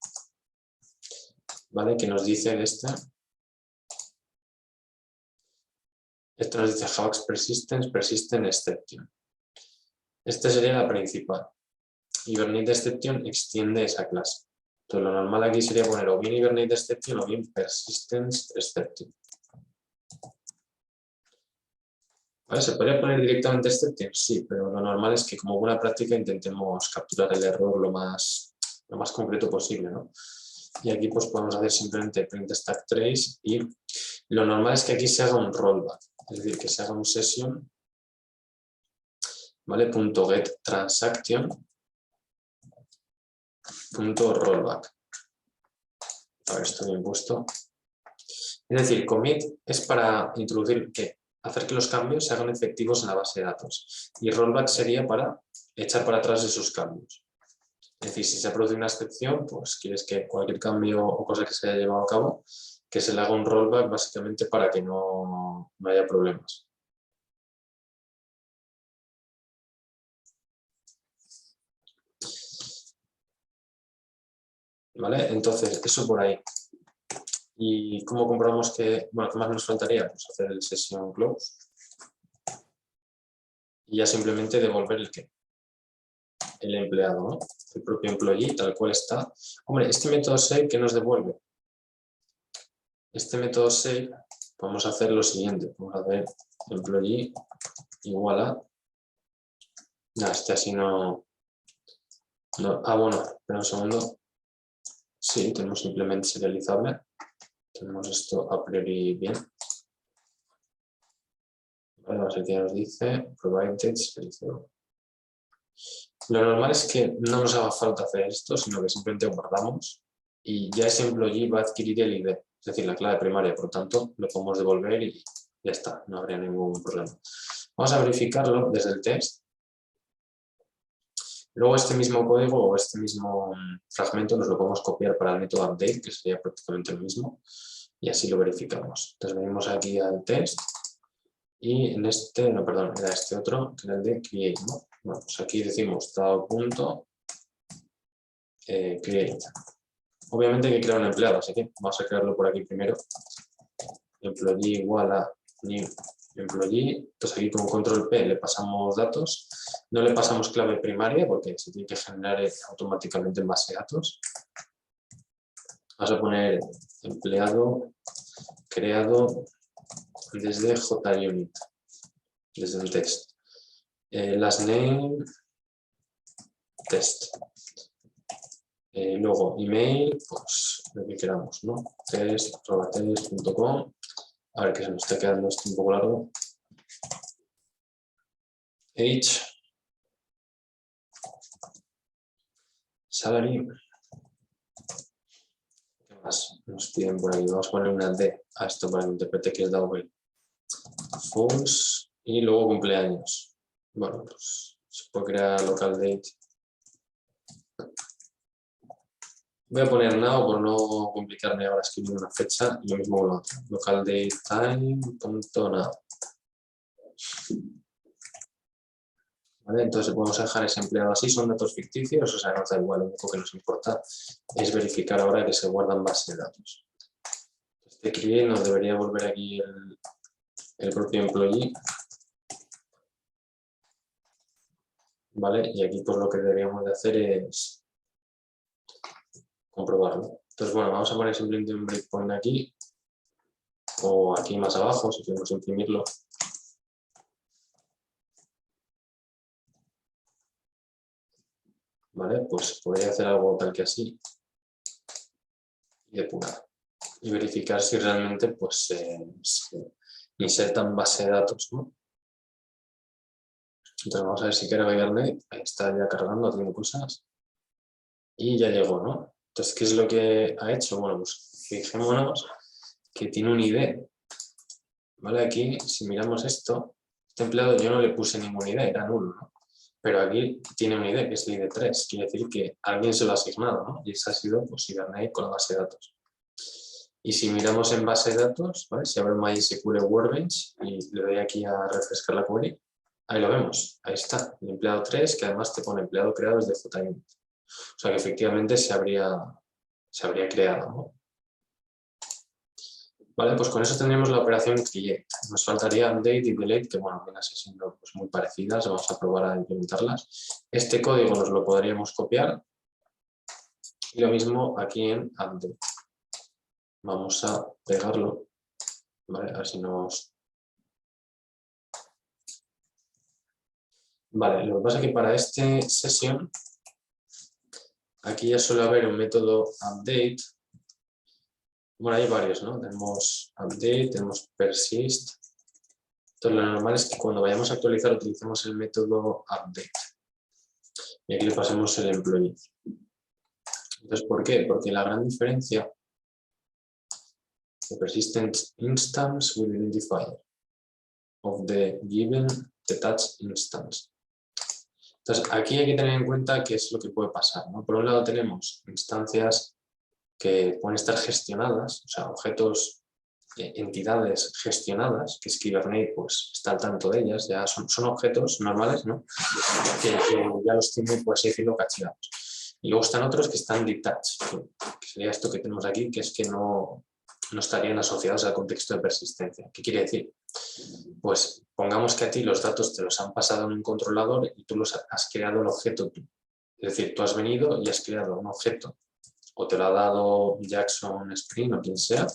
¿vale? Que nos dice esto nos dice Havax persistence, persistent exception. Esta sería la principal. Hibernate exception extiende esa clase. Entonces lo normal aquí sería poner o bien Hibernate exception o bien persistence exception. ¿Vale? ¿Se podría poner directamente exception? Sí, pero lo normal es que como buena práctica intentemos capturar el error lo más concreto posible, ¿no? Y aquí pues podemos hacer simplemente print stack trace y lo normal es que aquí se haga un rollback, es decir, que se haga un session, ¿vale? .get transaction .rollback. A ver, esto bien puesto. Es decir, commit es para introducir ¿qué? Hacer que los cambios se hagan efectivos en la base de datos. Y rollback sería para echar para atrás esos cambios. Es decir, si se produce una excepción, pues quieres que cualquier cambio o cosa que se haya llevado a cabo, que se le haga un rollback básicamente para que no haya problemas. ¿Vale? Entonces, eso por ahí. ¿Y cómo comprobamos que, bueno, qué más nos faltaría? Pues hacer el session close. Y ya simplemente devolver el qué. El empleado, ¿no? El propio employee, tal cual está. Hombre, este método save, ¿qué nos devuelve? Este método save, vamos a hacer lo siguiente. Vamos a hacer employee igual a... No, este así no... Ah, bueno, espera un segundo. Sí, tenemos simplemente serializable. Tenemos esto a priori bien. Vale, vamos a ver qué nos dice. Provided serializable. Lo normal es que no nos haga falta hacer esto, sino que simplemente guardamos y ya ese employee va a adquirir el ID, es decir, la clave primaria, por lo tanto lo podemos devolver y ya está, no habría ningún problema. Vamos a verificarlo desde el test. Luego este mismo código o este mismo fragmento nos lo podemos copiar para el método update, que sería prácticamente lo mismo, y así lo verificamos. Entonces venimos aquí al test y en este, no, perdón, era este otro, que era el de create, ¿no? Bueno, pues aquí decimos create. Obviamente hay que crear un empleado, así que vamos a crearlo por aquí primero. Employee igual a new employee. Entonces aquí con control P le pasamos datos. No le pasamos clave primaria porque se tiene que generar automáticamente en base de datos. Vamos a poner empleado creado desde JUnit, desde el test. Last name test. Luego email, pues lo que queramos, ¿no? test@test.com. A ver que se nos está quedando esto un poco largo. Age. Salary. ¿Qué más nos piden por ahí? Vamos a poner una D a esto para que interprete que es double. False. Y luego cumpleaños. Bueno, pues se puede crear local date. Voy a poner now por no complicarme ahora escribiendo una fecha y lo mismo con lo otro. Local date time.now. ¿vale? Entonces podemos dejar ese empleado así, son datos ficticios, o sea, nos da igual, lo único que nos importa es verificar ahora que se guardan base de datos. Este create nos debería volver aquí el propio employee, ¿vale? Y aquí pues lo que deberíamos de hacer es comprobarlo. Entonces, bueno, vamos a poner simplemente un breakpoint aquí, o aquí más abajo, si queremos imprimirlo. ¿Vale? Pues podría hacer algo tal que así y depurar. Y verificar si realmente pues, se insertan base de datos, ¿no? Entonces vamos a ver si carga Hibernate. Ahí está ya cargando, haciendo cosas. Y ya llegó, ¿no? Entonces, ¿qué es lo que ha hecho? Bueno, pues fijémonos que tiene un ID. ¿Vale? Aquí, si miramos esto, este empleado yo no le puse ningún ID, era nulo, ¿no? Pero aquí tiene un ID, que es el ID 3. Quiere decir que alguien se lo ha asignado, ¿no? Y ese ha sido pues, Hibernate con la base de datos. Y si miramos en base de datos, ¿vale? Si abro MySQL Workbench y le doy aquí a refrescar la query, ahí lo vemos, ahí está, el empleado 3, que además te pone empleado creado desde JUnit. O sea que efectivamente se habría creado, ¿no? Vale, pues con eso tendríamos la operación create. Nos faltaría update y delete, que bueno, vienen siendo pues, muy parecidas, vamos a probar a implementarlas. Este código nos lo podríamos copiar y lo mismo aquí en update. Vamos a pegarlo, ¿vale? A ver si nos... Vale, lo que pasa es que para esta sesión aquí ya suele haber un método update. Bueno, hay varios, ¿no? Tenemos update, tenemos persist. Entonces lo normal es que cuando vayamos a actualizar utilicemos el método update. Y aquí le pasemos el employee. Entonces, ¿por qué? Porque la gran diferencia de persistent instance with identifier of the given detached instance. Entonces, aquí hay que tener en cuenta qué es lo que puede pasar, ¿no? Por un lado tenemos instancias que pueden estar gestionadas, o sea, objetos, entidades gestionadas, que es que Hibernate pues, está al tanto de ellas, ya son objetos normales, ¿no? que ya los tiene, por así decirlo, cacheados. Y luego están otros que están detached, que sería esto que tenemos aquí, que es que no estarían asociados al contexto de persistencia. ¿Qué quiere decir? Pues pongamos que a ti los datos te los han pasado en un controlador y tú los has creado el objeto tú. Es decir, tú has venido y has creado un objeto, o te lo ha dado Jackson Spring o quien sea,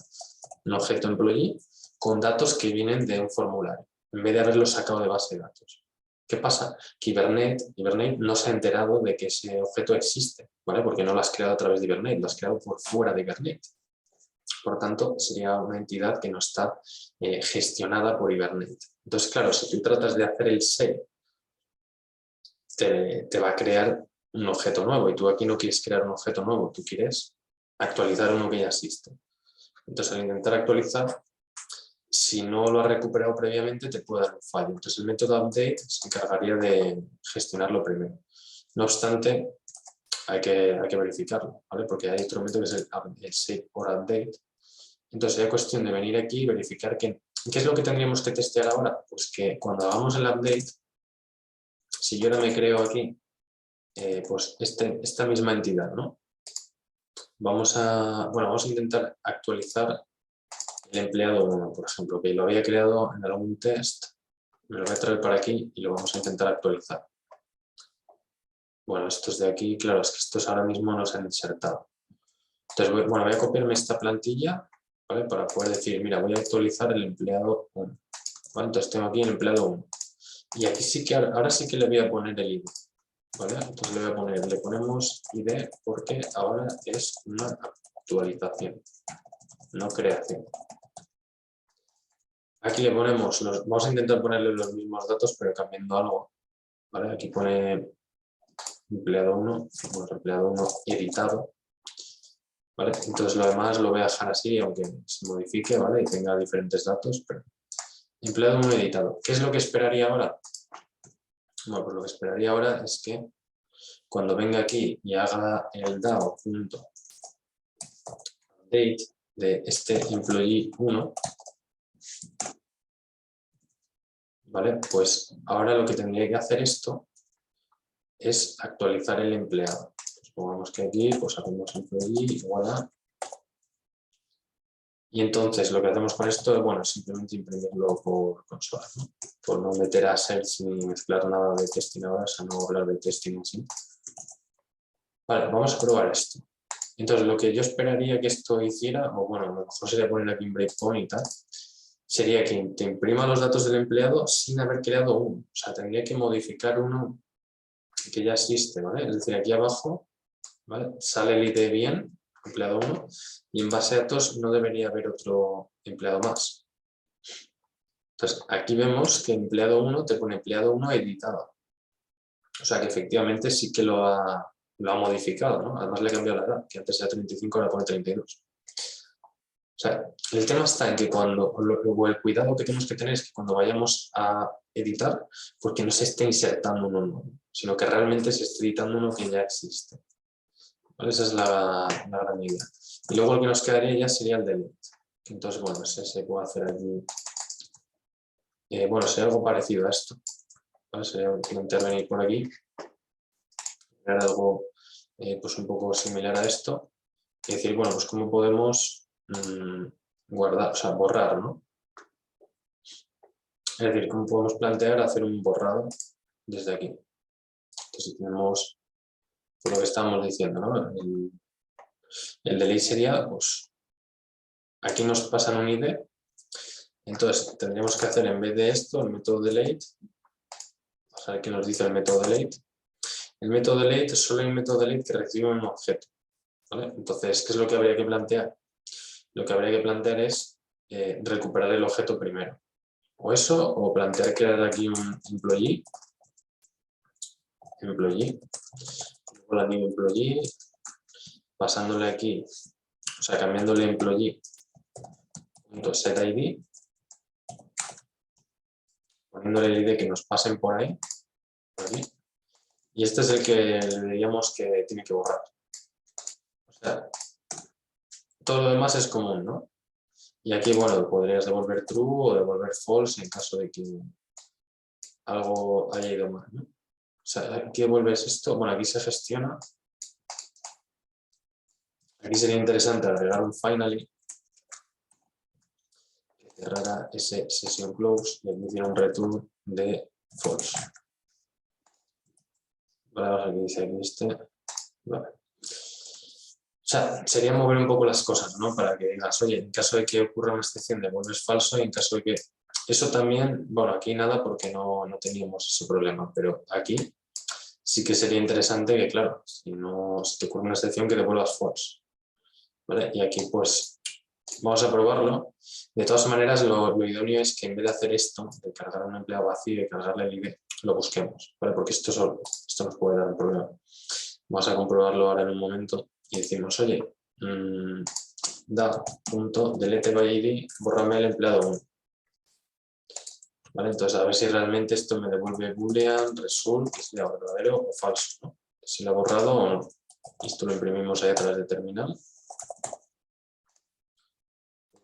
un objeto employee, con datos que vienen de un formulario, en vez de haberlos sacado de base de datos. ¿Qué pasa? Que Hibernate no se ha enterado de que ese objeto existe, ¿vale? Porque no lo has creado a través de Hibernate, lo has creado por fuera de Hibernate. Por tanto, sería una entidad que no está gestionada por Hibernate. Entonces, claro, si tú tratas de hacer el set, te va a crear un objeto nuevo y tú aquí no quieres crear un objeto nuevo, tú quieres actualizar uno que ya existe. Entonces, al intentar actualizar, si no lo has recuperado previamente, te puede dar un fallo. Entonces, el método update se encargaría de gestionarlo primero. No obstante, hay que verificarlo, ¿vale? Porque hay otro método que es el save or update. Entonces, sería cuestión de venir aquí y verificar ¿qué es lo que tendríamos que testear ahora? Pues que cuando hagamos el update, si yo ahora me creo aquí, pues esta misma entidad, ¿no? Vamos a intentar actualizar el empleado 1, por ejemplo, que lo había creado en algún test, me lo voy a traer para aquí y lo vamos a intentar actualizar. Bueno, estos de aquí, claro, es que estos ahora mismo no se han insertado. Entonces, voy a copiarme esta plantilla, ¿vale? Para poder decir, mira, voy a actualizar el empleado 1. ¿Vale? Entonces tengo aquí el empleado 1. Y aquí sí que, ahora sí que le voy a poner el ID. ¿Vale? Entonces le ponemos ID porque ahora es una actualización, no creación. Aquí le ponemos, vamos a intentar ponerle los mismos datos pero cambiando algo. ¿Vale? Aquí pone empleado 1, bueno, empleado 1 editado. ¿Vale? Entonces lo demás lo voy a dejar así, aunque se modifique, ¿vale? Y tenga diferentes datos, pero empleado 1 editado. ¿Qué es lo que esperaría ahora? Bueno, pues lo que esperaría ahora es que cuando venga aquí y haga el DAO.update de este employee 1, ¿vale? Pues ahora lo que tendría que hacer esto es actualizar el empleado. Pues pongamos que aquí pues hacemos employee igual a... Y entonces lo que hacemos con esto es, bueno, simplemente imprimirlo por consola, ¿no? Por no meter assets ni mezclar nada de testing ahora, o sea, no hablar de testing en sí. Vale, vamos a probar esto. Entonces lo que yo esperaría que esto hiciera, o bueno, a lo mejor sería poner aquí un breakpoint y tal, sería que te imprima los datos del empleado sin haber creado uno. O sea, tendría que modificar uno que ya existe, ¿vale? Es decir, aquí abajo, ¿vale? Sale el ID bien, empleado 1, y en base a datos no debería haber otro empleado más. Entonces, aquí vemos que empleado 1 te pone empleado 1 editado. O sea, que efectivamente sí que lo ha modificado, ¿no? Además le ha cambiado la edad, que antes era 35, ahora pone 32. O sea, el tema está en que el cuidado que tenemos que tener es que cuando vayamos a editar, porque no se esté insertando uno nuevo, sino que realmente se esté editando uno que ya existe. ¿Vale? Esa es la gran idea. Y luego el que nos quedaría ya sería el delete. Entonces, bueno, se puede hacer aquí. Bueno, sería algo parecido a esto. ¿Vale? Sería intervenir por aquí. Crear algo pues un poco similar a esto. Y decir, bueno, pues cómo podemos guardar, o sea, borrar, ¿no? Es decir, cómo podemos plantear hacer un borrado desde aquí. Entonces tenemos, por lo que estábamos diciendo, ¿no? El delete sería, pues, aquí nos pasan un ID, entonces tendríamos que hacer en vez de esto el método delete, vamos a ver qué nos dice el método delete. El método delete es solo un método delete que recibe un objeto, ¿vale? Entonces, ¿qué es lo que habría que plantear? Lo que habría que plantear es recuperar el objeto primero. O eso, o plantear crear aquí un employee, luego la new employee, pasándole aquí, o sea, cambiándole employee.setID, poniéndole el ID que nos pasen por ahí, y este es el que le diríamos que tiene que borrar. O sea, todo lo demás es común, ¿no? Y aquí, bueno, podrías devolver true o devolver false en caso de que algo haya ido mal, ¿no? O sea, aquí devuelves esto, bueno, aquí se gestiona. Aquí sería interesante agregar un finally que cerrara ese session close y aquí hiciera un return de false. Vale, vamos aquí, dice aquí este. Vale. O sea, sería mover un poco las cosas, ¿no? Para que digas, oye, en caso de que ocurra una excepción devuelves falso y en caso de que... Eso también, bueno, aquí nada porque no teníamos ese problema, pero aquí sí que sería interesante que, claro, si te ocurre una excepción que devuelvas false. ¿Vale? Y aquí pues vamos a probarlo. De todas maneras, lo idóneo es que en vez de hacer esto, de cargar un empleado vacío y cargarle el ID, lo busquemos, ¿vale? Porque esto nos puede dar un problema. Vamos a comprobarlo ahora en un momento y decimos, oye, da.delete by ID, bórrame el empleado 1. ¿Vale? Entonces, a ver si realmente esto me devuelve boolean, result, que sería verdadero o falso, ¿no? Si lo ha borrado o no. Esto lo imprimimos ahí a través de terminal.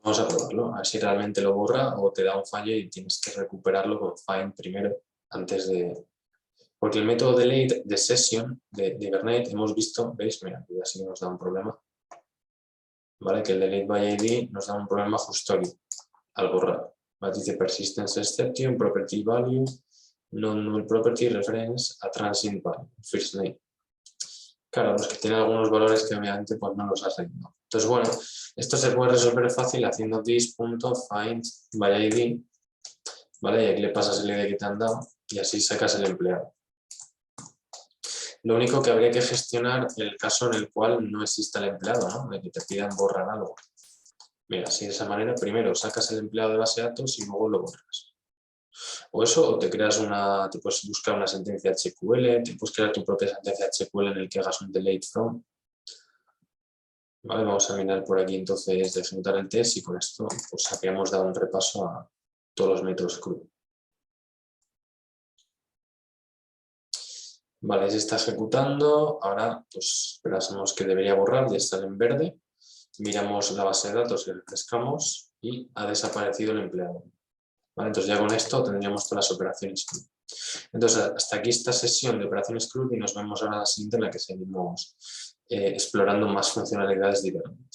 Vamos a probarlo, a ver si realmente lo borra o te da un fallo y tienes que recuperarlo con find primero, antes de... Porque el método delete de session de Hibernate hemos visto, ¿veis? Mira, ya sí que nos da un problema. ¿Vale? Que el delete by ID nos da un problema justo aquí, al borrar. ¿Vale? Dice persistence exception, property value, non-null property reference a transient value, first name. Claro, los que tienen algunos valores que obviamente pues no los has leído. Entonces, bueno, esto se puede resolver fácil haciendo this.find by ID, ¿vale? Y aquí le pasas el ID que te han dado y así sacas el empleado. Lo único que habría que gestionar el caso en el cual no exista el empleado, ¿no? De que te pidan borrar algo. Mira, así de esa manera, primero sacas el empleado de base de datos y luego lo borras. O eso, o te creas te puedes buscar una sentencia HQL, te puedes crear tu propia sentencia HQL en el que hagas un delete from. Vale, vamos a mirar por aquí entonces de ejecutar el test y con esto pues habríamos dado un repaso a todos los métodos CRUD. Vale, se está ejecutando, ahora pues esperásemos que debería borrar, ya está en verde, miramos la base de datos que refrescamos y ha desaparecido el empleado. Vale, entonces ya con esto tendríamos todas las operaciones. Entonces, hasta aquí esta sesión de operaciones CRUD y nos vemos ahora la siguiente en la que seguimos explorando más funcionalidades de Hibernate.